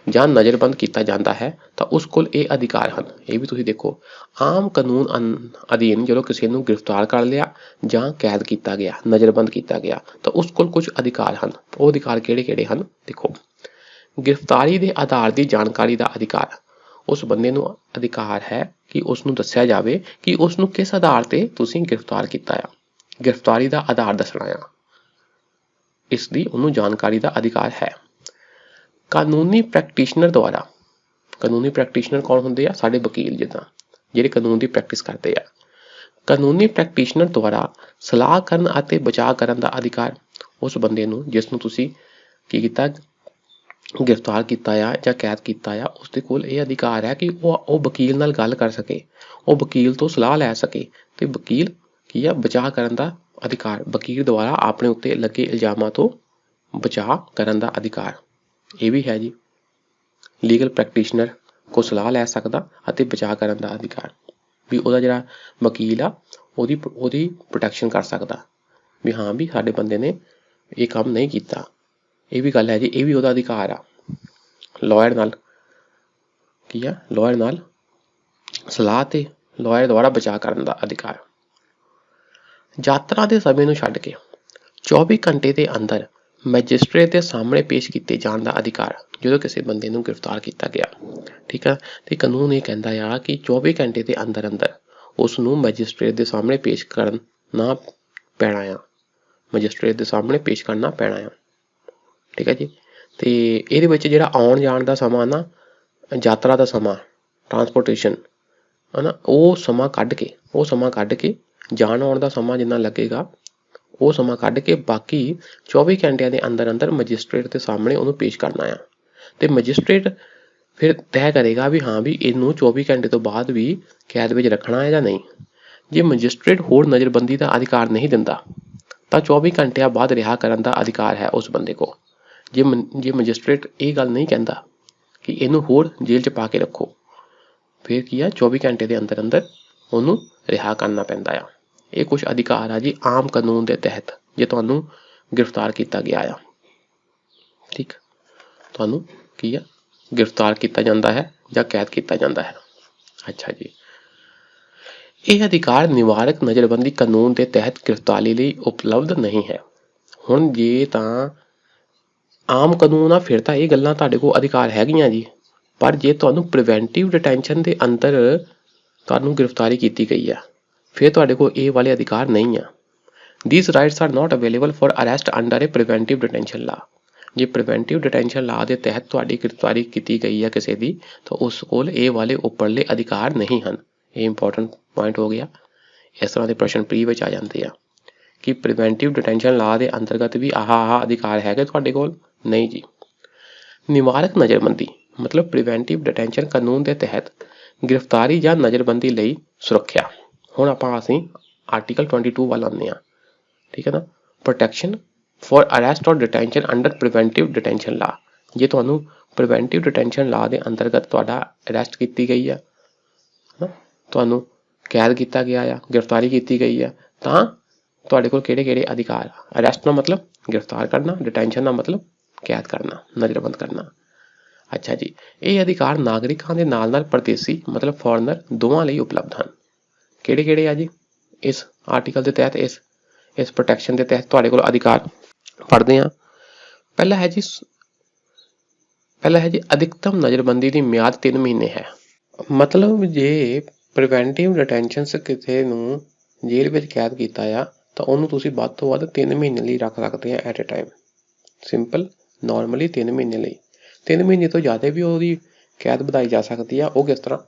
Speaker 1: ਜਾਂ ਨਜ਼ਰਬੰਦ ਕੀਤਾ ਜਾਂਦਾ ਹੈ ਤਾਂ ਉਸ ਕੋਲ ਇਹ ਅਧਿਕਾਰ ਹਨ। ਇਹ ਵੀ ਤੁਸੀਂ ਦੇਖੋ, ਆਮ ਕਾਨੂੰਨ ਅਧੀਨ ਜਦੋਂ ਕਿਸੇ ਨੂੰ ਗ੍ਰਿਫਤਾਰ ਕਰ ਲਿਆ ਜਾਂ ਕੈਦ ਕੀਤਾ ਗਿਆ, ਨਜ਼ਰਬੰਦ ਕੀਤਾ ਗਿਆ ਤਾਂ ਉਸ ਕੋਲ ਕੁਝ ਅਧਿਕਾਰ ਹਨ। ਉਹ ਅਧਿਕਾਰ ਕਿਹੜੇ ਕਿਹੜੇ ਹਨ ਦੇਖੋ। ਗ੍ਰਿਫਤਾਰੀ ਦੇ ਆਧਾਰ ਦੀ ਜਾਣਕਾਰੀ ਦਾ ਅਧਿਕਾਰ, ਉਸ ਬੰਦੇ ਨੂੰ ਅਧਿਕਾਰ ਹੈ ਕਿ ਉਸ ਨੂੰ ਦੱਸਿਆ ਜਾਵੇ ਕਿ ਉਸ ਨੂੰ ਕਿਸ ਆਧਾਰ ਤੇ ਤੁਸੀਂ ਗ੍ਰਿਫਤਾਰ ਕੀਤਾ ਆ, ਗ੍ਰਿਫਤਾਰੀ ਦਾ ਆਧਾਰ ਦੱਸਣਾ ਆ, ਇਸ ਦੀ ਉਹਨੂੰ ਜਾਣਕਾਰੀ ਦਾ ਅਧਿਕਾਰ ਹੈ। ਕਾਨੂੰਨੀ ਪ੍ਰੈਕਟੀਸ਼ਨਰ ਦੁਆਰਾ, ਕਾਨੂੰਨੀ ਪ੍ਰੈਕਟੀਸ਼ਨਰ ਕੌਣ ਹੁੰਦੇ ਆ, ਸਾਡੇ ਵਕੀਲ ਜਿੱਦਾਂ ਜਿਹੜੇ ਕਾਨੂੰਨ ਦੀ ਪ੍ਰੈਕਟਿਸ ਕਰਦੇ ਆ। ਕਾਨੂੰਨੀ ਪ੍ਰੈਕਟੀਸ਼ਨਰ ਦੁਆਰਾ ਸਲਾਹ ਕਰਨ ਅਤੇ ਬਚਾਅ ਕਰਨ ਦਾ ਅਧਿਕਾਰ, ਉਸ ਬੰਦੇ ਨੂੰ ਜਿਸ ਨੂੰ ਤੁਸੀਂ ਕੀ ਕੀਤਾ, ਗ੍ਰਿਫਤਾਰ ਕੀਤਾ ਆ ਜਾਂ ਕੈਦ ਕੀਤਾ ਆ, ਉਸਦੇ ਕੋਲ ਇਹ ਅਧਿਕਾਰ ਹੈ ਕਿ ਉਹ ਵਕੀਲ ਨਾਲ ਗੱਲ ਕਰ ਸਕੇ, ਉਹ ਵਕੀਲ ਤੋਂ ਸਲਾਹ ਲੈ ਸਕੇ ਤੇ ਵਕੀਲ ਕੀ ਆ ਬਚਾਅ ਕਰਨ ਦਾ ਅਧਿਕਾਰ, ਵਕੀਲ ਦੁਆਰਾ ਆਪਣੇ ਉੱਤੇ ਲੱਗੇ ਇਲਜ਼ਾਮਾਂ ਤੋਂ ਬਚਾਅ ਕਰਨ ਦਾ ਅਧਿਕਾਰ ਇਹ ਵੀ ਹੈ ਜੀ। ਲੀਗਲ ਪ੍ਰੈਕਟੀਸ਼ਨਰ ਕੋ ਸਲਾਹ ਲੈ ਸਕਦਾ ਅਤੇ ਬਚਾਅ ਕਰਨ ਦਾ ਅਧਿਕਾਰ ਵੀ ਉਹਦਾ ਜਿਹੜਾ ਵਕੀਲ ਆ ਉਹਦੀ ਪ੍ਰੋਟੈਕਸ਼ਨ ਕਰ ਸਕਦਾ ਵੀ ਹਾਂ ਵੀ ਸਾਡੇ ਬੰਦੇ ਨੇ ਇਹ ਕੰਮ ਨਹੀਂ ਕੀਤਾ, ਇਹ ਵੀ ਗੱਲ ਹੈ ਜੀ, ਇਹ ਵੀ ਉਹਦਾ ਅਧਿਕਾਰ ਆ। ਲਾਇਰ ਨਾਲ ਕੀ ਆ, ਲਾਇਰ ਨਾਲ ਸਲਾਹ ਤੇ ਲਾਇਰ ਦੁਆਰਾ ਬਚਾਅ ਕਰਨ ਦਾ ਅਧਿਕਾਰ। ਯਾਤਰਾ ਦੇ ਸਮੇਂ ਨੂੰ ਛੱਡ ਕੇ 24 ਘੰਟੇ ਦੇ ਅੰਦਰ ਮੈਜਿਸਟ੍ਰੇਟ ਦੇ ਸਾਹਮਣੇ ਪੇਸ਼ ਕੀਤੇ ਜਾਣ ਦਾ ਅਧਿਕਾਰ, ਜਦੋਂ ਕਿਸੇ ਬੰਦੇ ਨੂੰ ਗ੍ਰਿਫਤਾਰ ਕੀਤਾ ਗਿਆ, ਠੀਕ ਆ, ਤੇ ਕਾਨੂੰਨ ਇਹ ਕਹਿੰਦਾ ਆ ਕਿ 24 ਘੰਟੇ ਦੇ ਅੰਦਰ ਅੰਦਰ ਉਸ ਨੂੰ ਮੈਜਿਸਟ੍ਰੇਟ ਦੇ ਸਾਹਮਣੇ ਪੇਸ਼ ਕਰਨਾ ਪੈਣਾ ਆ, ਮੈਜਿਸਟ੍ਰੇਟ ਦੇ ਸਾਹਮਣੇ ਪੇਸ਼ ਕਰਨਾ ਪੈਣਾ ਆ। ਠੀਕ ਹੈ ਜੀ, ਤੇ ਇਹਦੇ ਵਿੱਚ ਜਿਹੜਾ ਆਉਣ ਜਾਣ ਦਾ ਸਮਾਂ ਨਾ, ਯਾਤਰਾ ਦਾ ਸਮਾਂ, ਟਰਾਂਸਪੋਰਟੇਸ਼ਨ ਹੈ ਨਾ, ਉਹ ਸਮਾਂ ਕੱਢ ਕੇ ਜਾਣ ਆਉਣ ਦਾ ਸਮਾਂ ਜਿੰਨਾ ਲੱਗੇਗਾ ਉਹ ਸਮਾਂ ਕੱਢ ਕੇ ਬਾਕੀ 24 ਘੰਟਿਆਂ ਦੇ ਅੰਦਰ ਅੰਦਰ ਮੈਜਿਸਟ੍ਰੇਟ ਦੇ ਸਾਹਮਣੇ ਉਹਨੂੰ ਪੇਸ਼ ਕਰਨਾ ਆ। ਤੇ ਮੈਜਿਸਟ੍ਰੇਟ ਫਿਰ ਤੈਅ ਕਰੇਗਾ ਵੀ ਹਾਂ ਵੀ ਇਹਨੂੰ 24 ਘੰਟੇ ਤੋਂ ਬਾਅਦ ਵੀ ਕੈਦ ਵਿੱਚ ਰੱਖਣਾ ਹੈ ਜਾਂ ਨਹੀਂ। ਜੇ ਮੈਜਿਸਟ੍ਰੇਟ ਹੋਰ ਨਜ਼ਰਬੰਦੀ ਦਾ ਅਧਿਕਾਰ ਨਹੀਂ ਦਿੰਦਾ ਤਾਂ 24 ਘੰਟਿਆਂ ਬਾਅਦ ਰਿਹਾ ਕਰਨ ਦਾ ਅਧਿਕਾਰ ਹੈ ਉਸ ਬੰਦੇ ਕੋਲ। ਜੇ ਮੈਜਿਸਟ੍ਰੇਟ ਇਹ ਗੱਲ ਨਹੀਂ ਕਹਿੰਦਾ ਕਿ ਇਹਨੂੰ ਹੋਰ ਜੇਲ੍ਹ 'ਚ ਪਾ ਕੇ ਰੱਖੋ, ਫਿਰ ਕੀ ਆ 24 ਘੰਟੇ ਦੇ ਅੰਦਰ ਅੰਦਰ ਉਹਨੂੰ ਰਿਹਾ ਕਰਨਾ ਪੈਂਦਾ ਆ। ਇਹ ਕੁਛ ਅਧਿਕਾਰ ਆ ਜੀ ਆਮ ਕਾਨੂੰਨ ਦੇ ਤਹਿਤ ਜੇ ਤੁਹਾਨੂੰ ਗ੍ਰਿਫਤਾਰ ਕੀਤਾ ਗਿਆ ਆ। ਠੀਕ, ਤੁਹਾਨੂੰ ਕੀ ਆ ਗ੍ਰਿਫਤਾਰ ਕੀਤਾ ਜਾਂਦਾ ਹੈ ਜਾਂ ਕੈਦ ਕੀਤਾ ਜਾਂਦਾ ਹੈ। ਅੱਛਾ ਜੀ, ਇਹ ਅਧਿਕਾਰ ਨਿਵਾਰਕ ਨਜ਼ਰਬੰਦੀ ਕਾਨੂੰਨ ਦੇ ਤਹਿਤ ਗ੍ਰਿਫਤਾਰੀ ਲਈ ਉਪਲਬਧ ਨਹੀਂ ਹੈ। ਹੁਣ ਜੇ ਤਾਂ ਆਮ ਕਾਨੂੰਨ ਆ ਫਿਰ ਤਾਂ ਇਹ ਗੱਲਾਂ ਤੁਹਾਡੇ ਕੋਲ ਅਧਿਕਾਰ ਹੈਗੀਆਂ ਜੀ, ਪਰ ਜੇ ਤੁਹਾਨੂੰ ਪ੍ਰੀਵੈਂਟਿਵ ਡਿਟੈਂਸ਼ਨ ਦੇ ਅੰਦਰ ਤੁਹਾਨੂੰ ਗ੍ਰਿਫਤਾਰੀ ਕੀਤੀ ਗਈ ਆ ਫਿਰ ਤੁਹਾਡੇ ਕੋਲ ਇਹ ਵਾਲੇ ਅਧਿਕਾਰ ਨਹੀਂ ਆ। These rights are not available for arrest under a preventive detention law। ਜੇ ਪ੍ਰੀਵੈਂਟਿਵ ਡਿਟੈਂਸ਼ਨ ਲਾ ਦੇ ਤਹਿਤ ਤੁਹਾਡੀ ਗ੍ਰਿਫਤਾਰੀ ਕੀਤੀ ਗਈ ਹੈ ਕਿਸੇ ਦੀ ਤਾਂ ਉਸ ਕੋਲ ਇਹ ਵਾਲੇ ਉੱਪਰਲੇ ਅਧਿਕਾਰ ਨਹੀਂ ਹਨ। ਇਹ ਇੰਪੋਰਟੈਂਟ ਪੁਆਇੰਟ ਹੋ ਗਿਆ। ਇਸ ਤਰ੍ਹਾਂ ਦੇ ਪ੍ਰਸ਼ਨ ਪ੍ਰੀ ਵਿੱਚ ਆ ਜਾਂਦੇ ਆ ਕਿ ਪ੍ਰੀਵੈਂਟਿਵ ਡਿਟੈਂਸ਼ਨ ਲਾ ਦੇ ਅੰਤਰਗਤ ਵੀ ਆਹ ਅਧਿਕਾਰ ਹੈਗੇ ਤੁਹਾਡੇ ਕੋਲ, ਨਹੀਂ ਜੀ। ਨਿਵਾਰਕ ਨਜ਼ਰਬੰਦੀ ਮਤਲਬ ਪ੍ਰੀਵੈਂਟਿਵ ਡਿਟੈਂਸ਼ਨ ਕਾਨੂੰਨ ਦੇ ਤਹਿਤ ਗ੍ਰਿਫਤਾਰੀ ਜਾਂ ਨਜ਼ਰਬੰਦੀ ਲਈ ਸੁਰੱਖਿਆ। ਹੁਣ ਅਸੀਂ ਆਰਟੀਕਲ 22 ਵੱਲ ਆਉਂਦੇ ਹਾਂ। ਠੀਕ ਹੈ ਨਾ, ਪ੍ਰੋਟੈਕਸ਼ਨ ਫॉर ਅਰੈਸਟ ਔਰ ਡਿਟੈਂਸ਼ਨ ਅੰਡਰ ਪ੍ਰੀਵੈਂਟਿਵ ਡਿਟੈਂਸ਼ਨ ਲਾ। ਜੇ ਤੁਹਾਨੂੰ ਪ੍ਰੀਵੈਂਟਿਵ ਡਿਟੈਂਸ਼ਨ ਲਾ ਦੇ ਅੰਤਰਗਤ ਤੁਹਾਡਾ ਅਰੈਸਟ ਕੀਤੀ ਗਈ ਆ, ਤੁਹਾਨੂੰ ਕੈਦ ਕੀਤਾ ਗਿਆ ਆ, ਗ੍ਰਿਫਤਾਰੀ ਕੀਤੀ ਗਈ ਆ, ਤਾਂ ਤੁਹਾਡੇ ਕੋਲ ਕਿਹੜੇ ਅਧਿਕਾਰ ਆ। ਅਰੈਸਟ ਦਾ ਮਤਲਬ ਗ੍ਰਿਫਤਾਰ ਕਰਨਾ, ਡਿਟੈਂਸ਼ਨ ਦਾ ਮਤਲਬ ਕੈਦ ਕਰਨਾ, ਨਜ਼ਰਬੰਦ ਕਰਨਾ। ਅੱਛਾ ਜੀ, ਇਹ ਅਧਿਕਾਰ ਨਾਗਰਿਕਾਂ ਦੇ ਨਾਲ ਨਾਲ ਪਰਦੇਸੀ ਮਤਲਬ ਫੋਰਨਰ ਦੋਵਾਂ ਲਈ ਉਪਲਬਧ ਹਨ। ਕਿਹੜੇ ਆ ਜੀ ਇਸ ਆਰਟੀਕਲ ਦੇ ਤਹਿਤ, ਇਸ ਪ੍ਰੋਟੈਕਸ਼ਨ ਦੇ ਤਹਿਤ ਤੁਹਾਡੇ ਕੋਲ ਅਧਿਕਾਰ ਪੜ੍ਹਦੇ ਹਾਂ। ਪਹਿਲਾ ਹੈ ਜੀ ਅਧਿਕਤਮ ਨਜ਼ਰਬੰਦੀ ਦੀ ਮਿਆਦ 3 ਮਹੀਨੇ ਹੈ। ਮਤਲਬ ਜੇ ਪ੍ਰੀਵੈਂਟਿਵ ਡਿਟੈਂਸ਼ਨ ਕਿਸੇ ਨੂੰ ਜੇਲ੍ਹ ਵਿੱਚ ਕੈਦ ਕੀਤਾ ਆ ਤਾਂ ਉਹਨੂੰ ਤੁਸੀਂ ਵੱਧ ਤੋਂ ਵੱਧ 3 ਮਹੀਨੇ ਲਈ ਰੱਖ ਸਕਦੇ ਆ at a time. Simple normally 3 ਮਹੀਨੇ ਲਈ, 3 ਮਹੀਨੇ ਤੋਂ ਜ਼ਿਆਦਾ ਵੀ ਉਹਦੀ ਕੈਦ ਵਧਾਈ ਜਾ ਸਕਦੀ ਆ। ਉਹ ਕਿਸ ਤਰ੍ਹਾਂ,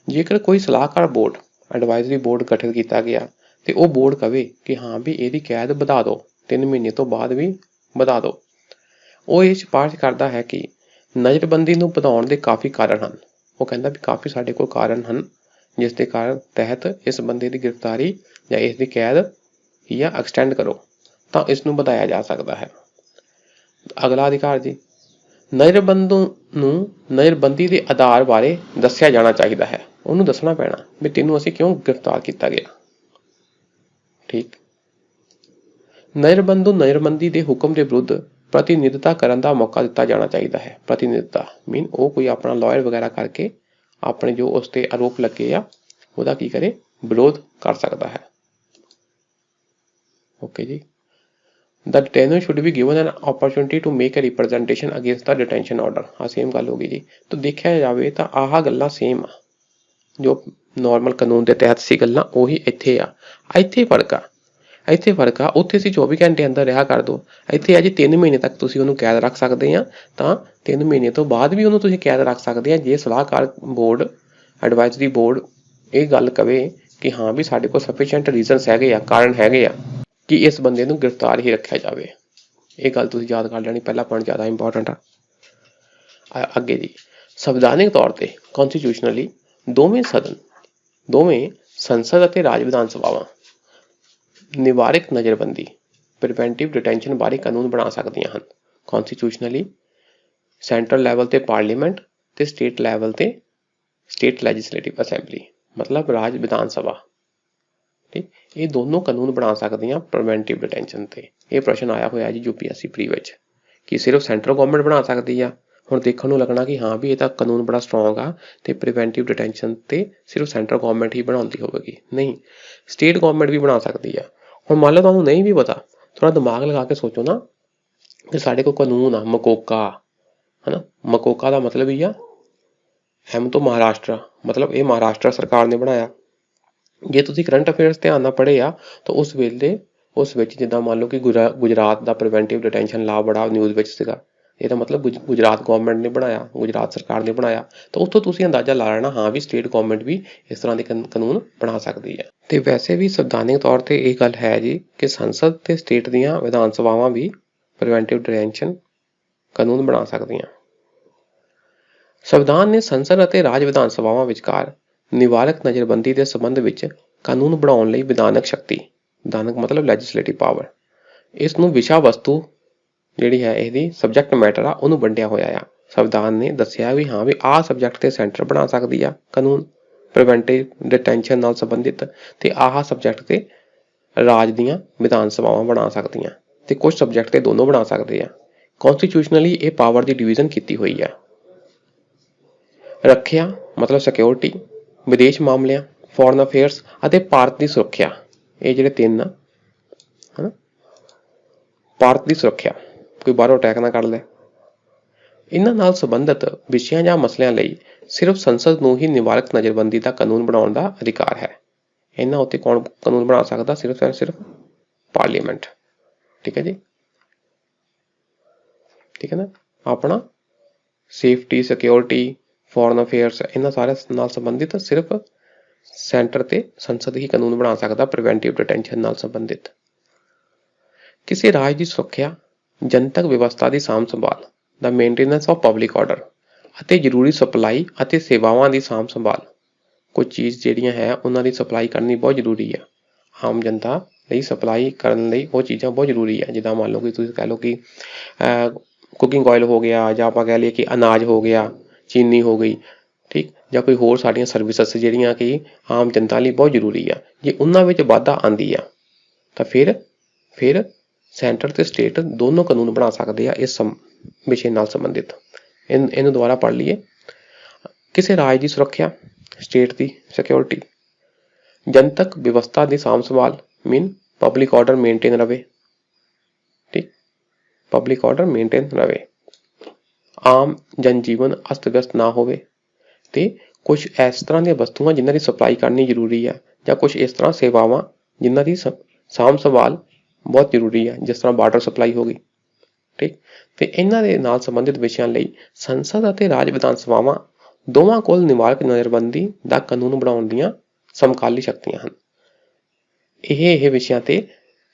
Speaker 1: ਜੇਕਰ ਕੋਈ ਸਲਾਹਕਾਰ ਬੋਰਡ ਐਡਵਾਈਜ਼ਰੀ ਬੋਰਡ ਗਠਿਤ ਕੀਤਾ ਗਿਆ ਤੇ ਉਹ ਬੋਰਡ ਕਵੇ ਕਿ ਹਾਂ ਵੀ ਇਹਦੀ ਕੈਦ ਵਧਾ ਦਿਓ, 3 ਮਹੀਨੇ ਤੋਂ ਬਾਅਦ ਵੀ ਵਧਾ ਦਿਓ। ਉਹ ਇਹ ਸਿਫਾਰਿਸ਼ ਕਰਦਾ ਹੈ ਕਿ ਨਜ਼ਰਬੰਦੀ ਨੂੰ ਵਧਾਉਣ ਦੇ ਕਾਫੀ ਕਾਰਨ ਹਨ। ਉਹ ਕਹਿੰਦਾ ਵੀ ਕਾਫੀ ਸਾਡੇ ਕੋਲ ਕਾਰਨ ਹਨ ਜਿਸ ਦੇ ਕਾਰਨ ਤਹਿਤ ਇਸ ਬੰਦੇ ਦੀ ਗ੍ਰਿਫਤਾਰੀ ਜਾਂ ਇਸ ਦੀ ਕੈਦ ਜਾਂ ਐਕਸਟੈਂਡ ਕਰੋ ਤਾਂ ਇਸ ਨੂੰ ਵਧਾਇਆ ਜਾ ਸਕਦਾ ਹੈ। ਅਗਲਾ ਅਧਿਕਾਰ ਜੀ, ਨਜ਼ਰਬੰਦ ਨੂੰ ਨਜ਼ਰਬੰਦੀ ਦੇ ਆਧਾਰ ਬਾਰੇ ਦੱਸਿਆ ਜਾਣਾ ਚਾਹੀਦਾ ਹੈ। ਉਹਨੂੰ ਦੱਸਣਾ ਪੈਣਾ ਵੀ ਤੈਨੂੰ ਅਸੀਂ ਕਿਉਂ ਗ੍ਰਿਫਤਾਰ ਕੀਤਾ ਗਿਆ। ਠੀਕ। ਨਜ਼ਰਬੰਦ ਨੂੰ ਨਜ਼ਰਬੰਦੀ ਦੇ ਹੁਕਮ ਦੇ ਵਿਰੁੱਧ ਪ੍ਰਤੀਨਿਧਤਾ ਕਰਨ ਦਾ ਮੌਕਾ ਦਿੱਤਾ ਜਾਣਾ ਚਾਹੀਦਾ ਹੈ। ਪ੍ਰਤੀਨਿਧਤਾ ਮੀਨ ਉਹ ਕੋਈ ਆਪਣਾ ਲਾਇਰ ਵਗੈਰਾ ਕਰਕੇ ਆਪਣੇ ਜੋ ਉਸ ਤੇ ਆਰੋਪ ਲੱਗੇ ਆ ਉਹਦਾ ਕੀ ਕਰੇ, ਵਿਰੋਧ ਕਰ ਸਕਦਾ ਹੈ। ਓਕੇ ਜੀ। The detainer should be given an opportunity to make a representation against the detention order। ਹਾਂ ਸੇਮ ਗੱਲ ਹੋ ਗਈ ਜੀ। ਤਾਂ ਦੇਖਿਆ ਜਾਵੇ ਤਾਂ ਆਹ ਗੱਲਾਂ ਸੇਮ ਆ, ਜੋ ਨੋਰਮਲ ਕਾਨੂੰਨ ਦੇ ਤਹਿਤ ਸੀ ਗੱਲਾਂ ਉਹੀ ਇੱਥੇ ਆ। ਇੱਥੇ ਫਰਕ ਆ, ਉੱਥੇ ਅਸੀਂ 24 ਘੰਟੇ ਅੰਦਰ ਰਿਹਾ ਕਰ ਦੋ, ਇੱਥੇ ਆ ਜੀ 3 ਮਹੀਨੇ ਤੱਕ ਤੁਸੀਂ ਉਹਨੂੰ ਕੈਦ ਰੱਖ ਸਕਦੇ ਆ, ਤਾਂ 3 ਮਹੀਨੇ ਤੋਂ ਬਾਅਦ ਵੀ ਉਹਨੂੰ ਤੁਸੀਂ ਕੈਦ ਰੱਖ ਸਕਦੇ ਆ ਜੇ ਸਲਾਹਕਾਰ ਬੋਰਡ, ਐਡਵਾਈਜ਼ਰੀ ਬੋਰਡ ਇਹ ਗੱਲ ਕਵੇ ਕਿ ਹਾਂ ਵੀ ਸਾਡੇ ਕੋਲ ਸਫੀਸ਼ੀਐਂਟ ਰੀਜ਼ਨਸ ਹੈਗੇ ਆ, ਕਾਰਨ ਹੈਗੇ ਆ ਕਿ ਇਸ ਬੰਦੇ ਨੂੰ ਗ੍ਰਿਫਤਾਰ ਹੀ ਰੱਖਿਆ ਜਾਵੇ। ਇਹ ਗੱਲ ਤੁਸੀਂ ਯਾਦ ਕਰ ਲੈਣੀ, ਪਹਿਲਾ ਪੁਆਇੰਟ ਜ਼ਿਆਦਾ ਇੰਪੋਰਟੈਂਟ ਆ। ਅੱਗੇ ਜੀ, ਸੰਵਿਧਾਨਿਕ ਤੌਰ ਤੇ ਕੌਨਸਟੀਟਿਊਸ਼ਨਲੀ ਦੋਵੇਂ ਸੰਸਦ ਅਤੇ ਰਾਜ ਵਿਧਾਨ ਸਭਾਵਾਂ ਨਿਵਾਰਕ ਨਜ਼ਰਬੰਦੀ ਪ੍ਰੀਵੈਂਟਿਵ ਡਿਟੈਂਸ਼ਨ ਬਾਰੇ ਕਾਨੂੰਨ ਬਣਾ ਸਕਦੀਆਂ ਹਨ। ਕੌਨਸਟੀਟਿਊਸ਼ਨਲੀ ਸੈਂਟਰਲ ਲੈਵਲ ਤੇ ਪਾਰਲੀਮੈਂਟ ਤੇ ਸਟੇਟ ਲੈਵਲ ਤੇ ਸਟੇਟ ਲੈਜਿਸਲੇਟਿਵ ਅਸੈਂਬਲੀ ਮਤਲਬ ਰਾਜ ਵਿਧਾਨ ਸਭਾ, ਠੀਕ, ਇਹ ਦੋਨੋਂ ਕਾਨੂੰਨ ਬਣਾ ਸਕਦੀਆਂ ਪ੍ਰੀਵੈਂਟਿਵ ਡਿਟੈਂਸ਼ਨ ਤੇ। ਇਹ ਪ੍ਰਸ਼ਨ ਆਇਆ ਹੋਇਆ ਜੀ UPSC ਪ੍ਰੀ ਵਿੱਚ ਕਿ ਸਿਰਫ ਸੈਂਟਰਲ ਗਵਰਨਮੈਂਟ ਬਣਾ ਸਕਦੀ ਆ। ਹੁਣ ਦੇਖਣ ਨੂੰ ਲੱਗਣਾ ਕਿ ਹਾਂ ਵੀ ਇਹ ਤਾਂ ਕਾਨੂੰਨ ਬੜਾ ਸਟਰੋਂਗ ਆ ਤੇ ਪ੍ਰੀਵੈਂਟਿਵ ਡਿਟੈਂਸ਼ਨ ਤੇ ਸਿਰਫ ਸੈਂਟਰਲ ਗਵਰਨਮੈਂਟ ਹੀ ਬਣਾਉਂਦੀ ਹੋਵੇਗੀ। ਨਹੀਂ, ਸਟੇਟ ਗਵਰਨਮੈਂਟ ਵੀ ਬਣਾ ਸਕਦੀ ਆ। ਹੁਣ ਮੰਨ ਲਓ ਤੁਹਾਨੂੰ ਨਹੀਂ ਵੀ ਪਤਾ, ਥੋੜਾ ਦਿਮਾਗ ਲਗਾ ਕੇ ਸੋਚੋ ਨਾ ਕਿ ਸਾਡੇ ਕੋਲ ਕਾਨੂੰਨ ਆ ਮਕੋਕਾ, ਹਨਾ, ਮਕੋਕਾ ਦਾ ਮਤਲਬ ਹੀ ਆ M ਤੋਂ ਮਹਾਰਾਸ਼ਟਰ, ਮਤਲਬ ਇਹ ਮਹਾਰਾਸ਼ਟਰ ਸਰਕਾਰ ਨੇ ਬਣਾਇਆ। ਜੇ ਤੁਸੀਂ ਕਰੰਟ ਅਫੇਅਰਸ ਧਿਆਨ ਨਾਲ ਪੜ੍ਹੇ ਆ ਤਾਂ ਉਸ ਵਿੱਚ ਜਿੱਦਾਂ ਮੰਨ ਲਓ ਕਿ ਗੁਜਰਾਤ ਦਾ ਪ੍ਰੀਵੈਂਟਿਵ ਡਿਟੈਂਸ਼ਨ ਲਾ ਬੜਾ ਨਿਊਜ਼ ਵਿੱਚ ਸੀਗਾ, ਇਹਦਾ ਮਤਲਬ ਗੁਜਰਾਤ ਗਵਰਨਮੈਂਟ ਨੇ ਬਣਾਇਆ, ਗੁਜਰਾਤ ਸਰਕਾਰ ਨੇ ਬਣਾਇਆ। ਤਾਂ ਉੱਥੋਂ ਤੁਸੀਂ ਅੰਦਾਜ਼ਾ ਲਾ ਲੈਣਾ ਹਾਂ ਵੀ ਸਟੇਟ ਗਵਰਨਮੈਂਟ ਵੀ ਇਸ ਤਰ੍ਹਾਂ ਦੇ ਕਾਨੂੰਨ ਬਣਾ ਸਕਦੀ ਹੈ। ਤੇ ਵੈਸੇ ਵੀ ਸੰਵਿਧਾਨਿਕ ਤੌਰ ਤੇ ਇਹ ਗੱਲ ਹੈ ਜੀ ਕਿ ਸੰਸਦ ਤੇ ਸਟੇਟ ਦੀਆਂ ਵਿਧਾਨ ਸਭਾਵਾਂ ਵੀ ਪ੍ਰੀਵੈਂਟਿਵ ਡਿਟੈਂਸ਼ਨ ਕਾਨੂੰਨ ਬਣਾ ਸਕਦੀਆਂ। ਸੰਵਿਧਾਨ ਨੇ ਸੰਸਦ ਅਤੇ ਰਾਜ ਵਿਧਾਨ ਸਭਾਵਾਂ ਵਿਚਕਾਰ ਨਿਵਾਰਕ ਨਜ਼ਰਬੰਦੀ ਦੇ ਸੰਬੰਧ ਵਿੱਚ ਕਾਨੂੰਨ ਬਣਾਉਣ ਲਈ ਵਿਧਾਨਕ ਸ਼ਕਤੀ, ਵਿਧਾਨਕ ਮਤਲਬ ਲੈਜਿਸਲੇਟਿਵ ਪਾਵਰ, ਇਸ ਨੂੰ ਵਿਸ਼ਾ ਵਸਤੂ ਜਿਹੜੀ ਹੈ ਇਹਦੀ ਸਬਜੈਕਟ ਮੈਟਰ ਆ ਉਹਨੂੰ ਵੰਡਿਆ ਹੋਇਆ ਆ। ਸੰਵਿਧਾਨ ਨੇ ਦੱਸਿਆ ਵੀ ਹਾਂ ਵੀ ਆਹ ਸਬਜੈਕਟ ਤੇ ਸੈਂਟਰ ਬਣਾ ਸਕਦੀ ਆ ਕਾਨੂੰਨ ਪ੍ਰੀਵੈਂਟਿਵ ਡਿਟੈਂਸ਼ਨ ਨਾਲ ਸੰਬੰਧਿਤ, ਤੇ ਆਹ ਸਬਜੈਕਟ ਤੇ ਰਾਜ ਦੀਆਂ ਵਿਧਾਨ ਸਭਾਵਾਂ ਬਣਾ ਸਕਦੀਆਂ, ਤੇ ਕੁਝ ਸਬਜੈਕਟ ਤੇ ਦੋਨੋਂ ਬਣਾ ਸਕਦੇ ਆ। ਕੌਨਸਟੀਟਿਊਸ਼ਨਲੀ ਇਹ ਪਾਵਰ ਦੀ ਡਿਵੀਜ਼ਨ ਕੀਤੀ ਹੋਈ ਆ। ਰੱਖਿਆ ਮਤਲਬ ਸਿਕਿਉਰਿਟੀ, ਵਿਦੇਸ਼ ਮਾਮਲਿਆਂ ਫੋਰਨ ਅਫੇਅਰਸ ਅਤੇ ਭਾਰਤ ਦੀ ਸੁਰੱਖਿਆ, ਇਹ ਜਿਹੜੇ ਤਿੰਨ ਆ, ਹਨਾ, ਭਾਰਤ ਦੀ ਸੁਰੱਖਿਆ, ਕੋਈ ਬਾਹਰੋਂ ਅਟੈਕ ਨਾ ਕਰ ਲੈ। ਇਹਨਾਂ ਨਾਲ ਸੰਬੰਧਿਤ ਵਿਸ਼ਿਆਂ ਜਾਂ ਮਸਲਿਆਂ ਲਈ ਸਿਰਫ ਸੰਸਦ ਨੂੰ ਹੀ ਨਿਵਾਰਕ ਨਜ਼ਰਬੰਦੀ ਦਾ ਕਾਨੂੰਨ ਬਣਾਉਣ ਦਾ ਅਧਿਕਾਰ ਹੈ। ਇਹਨਾਂ ਉੱਤੇ ਕੌਣ ਕਾਨੂੰਨ ਬਣਾ ਸਕਦਾ? ਸਿਰਫ ਪਾਰਲੀਮੈਂਟ। ਠੀਕ ਹੈ ਜੀ, ਠੀਕ ਹੈ ਨਾ। ਆਪਣਾ ਸੇਫਟੀ, ਸਿਕਿਉਰਿਟੀ, ਫੋਰਨ ਅਫੇਅਰਸ, ਇਹਨਾਂ ਸਾਰੇ ਨਾਲ ਸੰਬੰਧਿਤ ਸਿਰਫ ਸੈਂਟਰ ਤੇ ਸੰਸਦ ਹੀ ਕਾਨੂੰਨ ਬਣਾ ਸਕਦਾ ਪ੍ਰੀਵੈਂਟਿਵ ਡਿਟੈਂਸ਼ਨ ਨਾਲ ਸੰਬੰਧਿਤ। ਕਿਸੇ ਰਾਜ ਦੀ ਸੁਰੱਖਿਆ, ਜਨਤਕ ਵਿਵਸਥਾ ਦੀ ਸਾਂਭ ਸੰਭਾਲ ਦਾ ਮੇਨਟੇਨੈਂਸ ਆਫ ਪਬਲਿਕ ਆਰਡਰ ਅਤੇ ਜ਼ਰੂਰੀ ਸਪਲਾਈ ਅਤੇ ਸੇਵਾਵਾਂ ਦੀ ਸਾਂਭ ਸੰਭਾਲ, ਕੁਝ ਚੀਜ਼ ਜਿਹੜੀਆਂ ਹੈ ਉਹਨਾਂ ਦੀ ਸਪਲਾਈ ਕਰਨੀ ਬਹੁਤ ਜ਼ਰੂਰੀ ਆ। ਆਮ ਜਨਤਾ ਲਈ ਸਪਲਾਈ ਕਰਨ ਲਈ ਉਹ ਚੀਜ਼ਾਂ ਬਹੁਤ ਜ਼ਰੂਰੀ ਆ। ਜਿੱਦਾਂ ਮੰਨ ਲਓ ਕਿ ਤੁਸੀਂ ਕਹਿ ਲਓ ਕਿ ਕੁਕਿੰਗ ਆਇਲ ਹੋ ਗਿਆ, ਜਾਂ ਆਪਾਂ ਕਹਿ ਲਈਏ ਕਿ ਅਨਾਜ ਹੋ ਗਿਆ, ਚੀਨੀ ਹੋ ਗਈ, ਠੀਕ, ਜਾਂ ਕੋਈ ਹੋਰ ਸਾਡੀਆਂ ਸਰਵਿਸਿਸ ਜਿਹੜੀਆਂ ਕਿ ਆਮ ਜਨਤਾ ਲਈ ਬਹੁਤ ਜ਼ਰੂਰੀ ਆ। ਜੇ ਉਹਨਾਂ ਵਿੱਚ ਵਾਧਾ ਆਉਂਦੀ ਆ ਤਾਂ ਫਿਰ ਸੈਂਟਰ ਤੇ ਸਟੇਟ ਦੋਨੋਂ ਕਾਨੂੰਨ ਬਣਾ ਸਕਦੇ ਆ ਇਸ ਵਿਸ਼ੇ ਨਾਲ ਸੰਬੰਧਿਤ। ਇਹਨੂੰ ਦੁਬਾਰਾ ਪੜ੍ਹ ਲਈਏ। ਕਿਸੇ ਰਾਜ ਦੀ ਸੁਰੱਖਿਆ, ਸਟੇਟ ਦੀ ਸਿਕਿਉਰਿਟੀ, ਜਨਤਕ ਵਿਵਸਥਾ ਦੀ ਸਾਂਭ ਸੰਭਾਲ ਮੀਨ ਪਬਲਿਕ ਆਰਡਰ ਮੇਨਟੇਨ ਰਵੇ, ਠੀਕ, ਪਬਲਿਕ ਆਰਡਰ ਮੇਨਟੇਨ ਰਵੇ, ਆਮ ਜਨਜੀਵਨ ਅਸਤ ਵਿਅਸਤ ਨਾ ਹੋਵੇ, ਤੇ ਕੁਝ ਇਸ ਤਰ੍ਹਾਂ ਦੀਆਂ ਵਸਤੂਆਂ ਜਿਨ੍ਹਾਂ ਦੀ ਸਪਲਾਈ ਕਰਨੀ ਜ਼ਰੂਰੀ ਆ, ਜਾਂ ਕੁਝ ਇਸ ਤਰ੍ਹਾਂ ਸੇਵਾਵਾਂ ਜਿਨ੍ਹਾਂ ਦੀ ਸਾਂਭ ਸੰਭਾਲ ਬਹੁਤ ਜ਼ਰੂਰੀ ਆ, ਜਿਸ ਤਰ੍ਹਾਂ ਵਾਟਰ ਸਪਲਾਈ ਹੋ ਗਈ, ਠੀਕ। ਤੇ ਇਹਨਾਂ ਦੇ ਨਾਲ ਸੰਬੰਧਿਤ ਵਿਸ਼ਿਆਂ ਲਈ ਸੰਸਦ ਅਤੇ ਰਾਜ ਵਿਧਾਨ ਸਭਾਵਾਂ ਦੋਵਾਂ ਕੋਲ ਨਿਵਾਰਕ ਨਜ਼ਰਬੰਦੀ ਦਾ ਕਾਨੂੰਨ ਬਣਾਉਣ ਦੀਆਂ ਸਮਕਾਲੀ ਸ਼ਕਤੀਆਂ ਹਨ। ਇਹ ਵਿਸ਼ਿਆਂ ਤੇ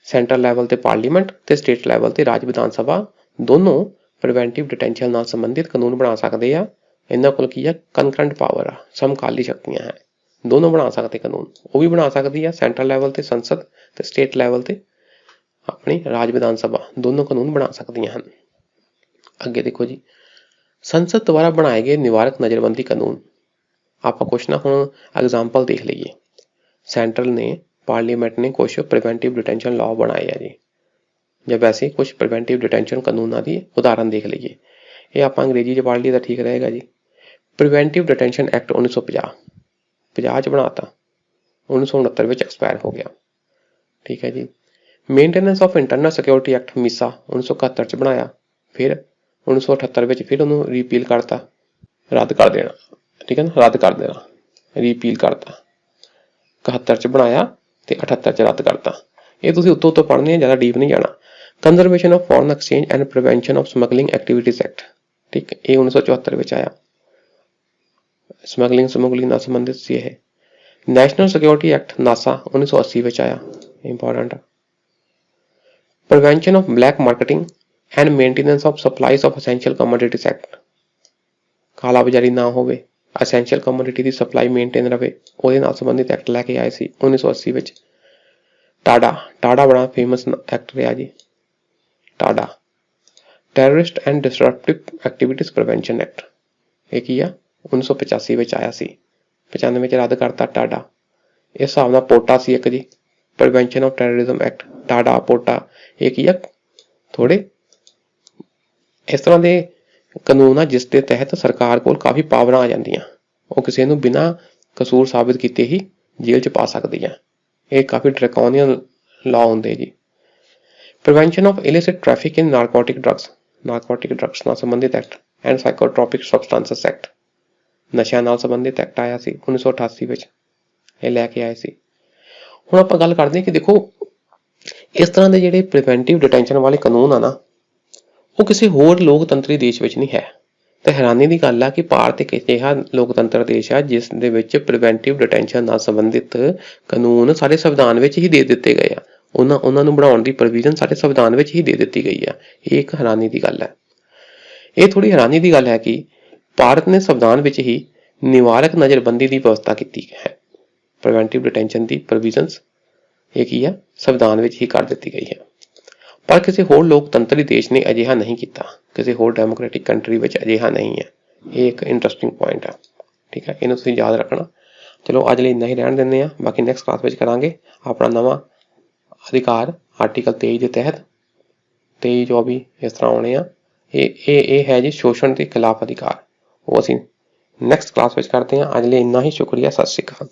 Speaker 1: ਸੈਂਟਰਲ ਲੈਵਲ ਤੇ ਪਾਰਲੀਮੈਂਟ ਤੇ ਸਟੇਟ ਲੈਵਲ ਤੇ ਰਾਜ ਵਿਧਾਨ ਸਭਾ ਦੋਨੋਂ ਪ੍ਰੀਵੈਂਟਿਵ ਡਿਟੈਂਸ਼ਨ ਨਾਲ ਸੰਬੰਧਿਤ ਕਾਨੂੰਨ ਬਣਾ ਸਕਦੇ ਆ। ਇਹਨਾਂ ਕੋਲ ਕੀ ਆ, ਕਨਕਰੰਟ ਪਾਵਰ ਆ, ਸਮਕਾਲੀ ਸ਼ਕਤੀਆਂ ਹੈ, ਦੋਨੋਂ ਬਣਾ ਸਕਦੇ ਕਾਨੂੰਨ। ਉਹ ਵੀ ਬਣਾ ਸਕਦੀ ਆ ਸੈਂਟਰਲ ਲੈਵਲ ਤੇ ਸੰਸਦ ਤੇ ਸਟੇਟ ਲੈਵਲ ਤੇ ਆਪਣੀ ਰਾਜ ਵਿਧਾਨ ਸਭਾ, ਦੋਨੋਂ ਕਾਨੂੰਨ ਬਣਾ ਸਕਦੀਆਂ ਹਨ। ਅੱਗੇ ਦੇਖੋ ਜੀ, ਸੰਸਦ ਦੁਆਰਾ ਬਣਾਏ ਗਏ ਨਿਵਾਰਕ ਨਜ਼ਰਬੰਦੀ ਕਾਨੂੰਨ। ਆਪਾਂ ਕੁਛ ਨਾ ਹੁਣ ਐਗਜ਼ਾਮਪਲ ਦੇਖ ਲਈਏ। ਸੈਂਟਰਲ ਨੇ, ਪਾਰਲੀਮੈਂਟ ਨੇ ਕੁਛ ਪ੍ਰੀਵੈਂਟਿਵ ਡਿਟੈਂਸ਼ਨ ਲਾਅ ਬਣਾਏ ਆ ਜੀ, ਜਾਂ ਵੈਸੇ ਕੁਛ ਪ੍ਰੀਵੈਂਟਿਵ ਡਿਟੈਂਸ਼ਨ ਕਾਨੂੰਨਾਂ ਦੀ ਉਦਾਹਰਨ ਦੇਖ ਲਈਏ। ਇਹ ਆਪਾਂ ਅੰਗਰੇਜ਼ੀ 'ਚ ਪੜ੍ਹ ਲਈਏ ਤਾਂ ਠੀਕ ਰਹੇਗਾ ਜੀ। ਪ੍ਰੀਵੈਂਟਿਵ ਡਿਟੈਂਸ਼ਨ ਐਕਟ 1950 'ਚ ਬਣਾਤਾ, 1969 ਵਿੱਚ ਐਕਸਪਾਇਰ ਹੋ ਗਿਆ। ਠੀਕ ਹੈ ਜੀ। Maintenance of internal security act MISA 1971 'ਚ ਬਣਾਇਆ, ਫਿਰ 1978 ਵਿੱਚ ਫਿਰ ਉਹਨੂੰ ਰੀਪੀਲ ਕਰਤਾ, ਰੱਦ ਕਰ ਦੇਣਾ। ਠੀਕ ਹੈ ਨਾ, ਰੱਦ ਕਰ ਦੇਣਾ, ਰੀਪੀਲ ਕਰਤਾ। 71 'ਚ ਬਣਾਇਆ ਤੇ 78 'ਚ ਰੱਦ ਕਰਤਾ। ਇਹ ਤੁਸੀਂ ਉੱਤੋਂ ਪੜ੍ਹਨੇ ਆ, ਜ਼ਿਆਦਾ ਡੀਪ ਨਹੀਂ ਜਾਣਾ। Conservation of foreign exchange and prevention of smuggling activities act, ਠੀਕ ਹੈ, ਇਹ 1974 ਵਿੱਚ ਆਇਆ। ਸਮਗਲਿੰਗ ਨਾਲ ਸੰਬੰਧਿਤ ਸੀ ਇਹ। ਨੈਸ਼ਨਲ ਸਿਕਿਉਰਿਟੀ ਐਕਟ ਨਾਸਾ 1980 ਵਿੱਚ ਆਇਆ, ਇੰਪੋਰਟੈਂਟ ਆ। Prevention of black marketing and maintenance of supplies of essential commodities act, ਕਾਲਾ ਬਾਜ਼ਾਰੀ ਨਾ ਹੋਵੇ, ਅਸੈਂਸ਼ੀਅਲ ਕਮੋਡਿਟੀ ਦੀ ਸਪਲਾਈ ਮੇਨਟੇਨ ਰਵੇ, ਉਹਦੇ ਨਾਲ ਸੰਬੰਧਿਤ ਐਕਟ ਲੈ ਕੇ ਆਏ ਸੀ 1980 ਵਿੱਚ। ਟਾਡਾ ਬੜਾ ਫੇਮਸ ਐਕਟ ਰਿਹਾ ਜੀ, TADA. Terrorist and disruptive activities prevention act, ਇਹ ਕੀ ਆ, 1985 ਵਿੱਚ ਆਇਆ ਸੀ, 95 ਵਿੱਚ ਰੱਦ ਕਰਤਾ ਟਾਡਾ। ਇਸ ਹਿਸਾਬ ਨਾਲ ਪੋਟਾ ਸੀ ਇੱਕ ਜੀ, ਪ੍ਰੀਵੈਂਸ਼ਨ ਆਫ ਟੈਰਰਿਜ਼ਮ ਐਕਟ, ਟਾਡਾ, ਪੋਟਾ, ਇਹ ਕੀ ਆ, ਥੋੜੇ ਇਸ ਤਰ੍ਹਾਂ ਦੇ ਕਾਨੂੰਨ ਆ ਜਿਸ ਦੇ ਤਹਿਤ ਸਰਕਾਰ ਕੋਲ ਕਾਫੀ ਪਾਵਰਾਂ ਆ ਜਾਂਦੀਆਂ, ਉਹ ਕਿਸੇ ਨੂੰ ਬਿਨਾਂ ਕਸੂਰ ਸਾਬਿਤ ਕੀਤੇ ਹੀ ਜੇਲ੍ਹ 'ਚ ਪਾ ਸਕਦੀ ਆ। ਇਹ ਕਾਫੀ ਡਰੈਕੋਨੀਅਨ ਲਾਅ ਹੁੰਦੇ ਜੀ। Prevention of illicit traffic in narcotic drugs ਨਾਲ ਸੰਬੰਧਿਤ ਐਕਟ ਐਂਡ ਸਾਈਕੋਟ੍ਰੋਪਿਕ ਸਬਸਟੈਂਸਸ ਐਕਟ, ਨਸ਼ਿਆਂ ਨਾਲ ਸੰਬੰਧਿਤ ਐਕਟ ਆਇਆ ਸੀ 1988 ਵਿੱਚ, ਇਹ ਲੈ ਕੇ ਆਏ ਸੀ। ਹੁਣ ਆਪਾਂ ਗੱਲ ਕਰਦੇ ਹਾਂ ਕਿ ਦੇਖੋ ਇਸ ਤਰ੍ਹਾਂ ਦੇ ਜਿਹੜੇ ਪ੍ਰੀਵੈਂਟਿਵ ਡਿਟੈਂਸ਼ਨ ਵਾਲੇ ਕਾਨੂੰਨ ਆ ਨਾ, ਉਹ ਕਿਸੇ ਹੋਰ ਲੋਕਤੰਤਰੀ ਦੇਸ਼ ਵਿੱਚ ਨਹੀਂ ਹੈ। ਤੇ ਹੈਰਾਨੀ ਦੀ ਗੱਲ ਆ ਕਿ ਭਾਰਤ ਇੱਕ ਅਜਿਹਾ ਲੋਕਤੰਤਰ ਦੇਸ਼ ਆ ਜਿਸ ਦੇ ਵਿੱਚ ਪ੍ਰੀਵੈਂਟਿਵ ਡਿਟੈਂਸ਼ਨ ਨਾਲ ਸੰਬੰਧਿਤ ਕਾਨੂੰਨ ਸਾਡੇ ਸੰਵਿਧਾਨ ਵਿੱਚ ਹੀ ਦੇ ਦਿੱਤੇ ਗਏ ਆ। ਉਹਨਾਂ ਨੂੰ ਬਣਾਉਣ ਦੀ ਪ੍ਰੋਵੀਜ਼ਨ ਸਾਡੇ ਸੰਵਿਧਾਨ ਵਿੱਚ ਹੀ ਦੇ ਦਿੱਤੀ ਗਈ ਆ। ਇਹ ਇੱਕ ਹੈਰਾਨੀ ਦੀ ਗੱਲ ਹੈ। ਇਹ ਥੋੜੀ ਹੈਰਾਨੀ ਦੀ ਗੱਲ ਹੈ ਕਿ ਭਾਰਤ ਨੇ ਸੰਵਿਧਾਨ ਵਿੱਚ ਹੀ ਨਿਵਾਰਕ ਨਜ਼ਰਬੰਦੀ ਦੀ ਵਿਵਸਥਾ ਕੀਤੀ ਹੈ। ਪ੍ਰੀਵੈਂਟਿਵ ਡਿਟੈਂਸ਼ਨ ਦੀ ਪ੍ਰੋਵੀਜ਼ਨਸ ਇਹ ਕੀ ਆ, ਸੰਵਿਧਾਨ ਵਿੱਚ ਹੀ ਕਰ ਦਿੱਤੀ ਗਈ ਹੈ। ਪਰ ਕਿਸੇ ਹੋਰ ਲੋਕਤੰਤਰੀ ਦੇਸ਼ ਨੇ ਅਜਿਹਾ ਨਹੀਂ ਕੀਤਾ, ਕਿਸੇ ਹੋਰ ਡੈਮੋਕ੍ਰੈਟਿਕ ਕੰਟਰੀ ਵਿੱਚ ਅਜਿਹਾ ਨਹੀਂ ਹੈ। ਇਹ ਇੱਕ ਇੰਟਰਸਟਿੰਗ ਪੁਆਇੰਟ ਹੈ। ਠੀਕ ਹੈ, ਇਹਨੂੰ ਤੁਸੀਂ ਯਾਦ ਰੱਖਣਾ। ਚਲੋ ਅੱਜ ਲਈ ਇੰਨਾ ਹੀ ਰਹਿਣ ਦਿੰਦੇ ਹਾਂ, ਬਾਕੀ ਨੈਕਸਟ ਕਲਾਸ ਵਿੱਚ ਕਰਾਂਗੇ ਆਪਣਾ ਨਵਾਂ ਅਧਿਕਾਰ ਆਰਟੀਕਲ 23 ਦੇ ਤਹਿਤ। 23, 24 ਇਸ ਤਰ੍ਹਾਂ ਆਉਣੇ ਆ। ਇਹ ਹੈ ਜੀ ਸ਼ੋਸ਼ਣ ਦੇ ਖਿਲਾਫ ਅਧਿਕਾਰ, ਉਹ ਅਸੀਂ ਨੈਕਸਟ ਕਲਾਸ ਵਿੱਚ ਕਰਦੇ ਹਾਂ। ਅੱਜ ਲਈ ਇੰਨਾ ਹੀ, ਸ਼ੁਕਰੀਆ, ਸਤਿ ਸ਼੍ਰੀ ਅਕਾਲ।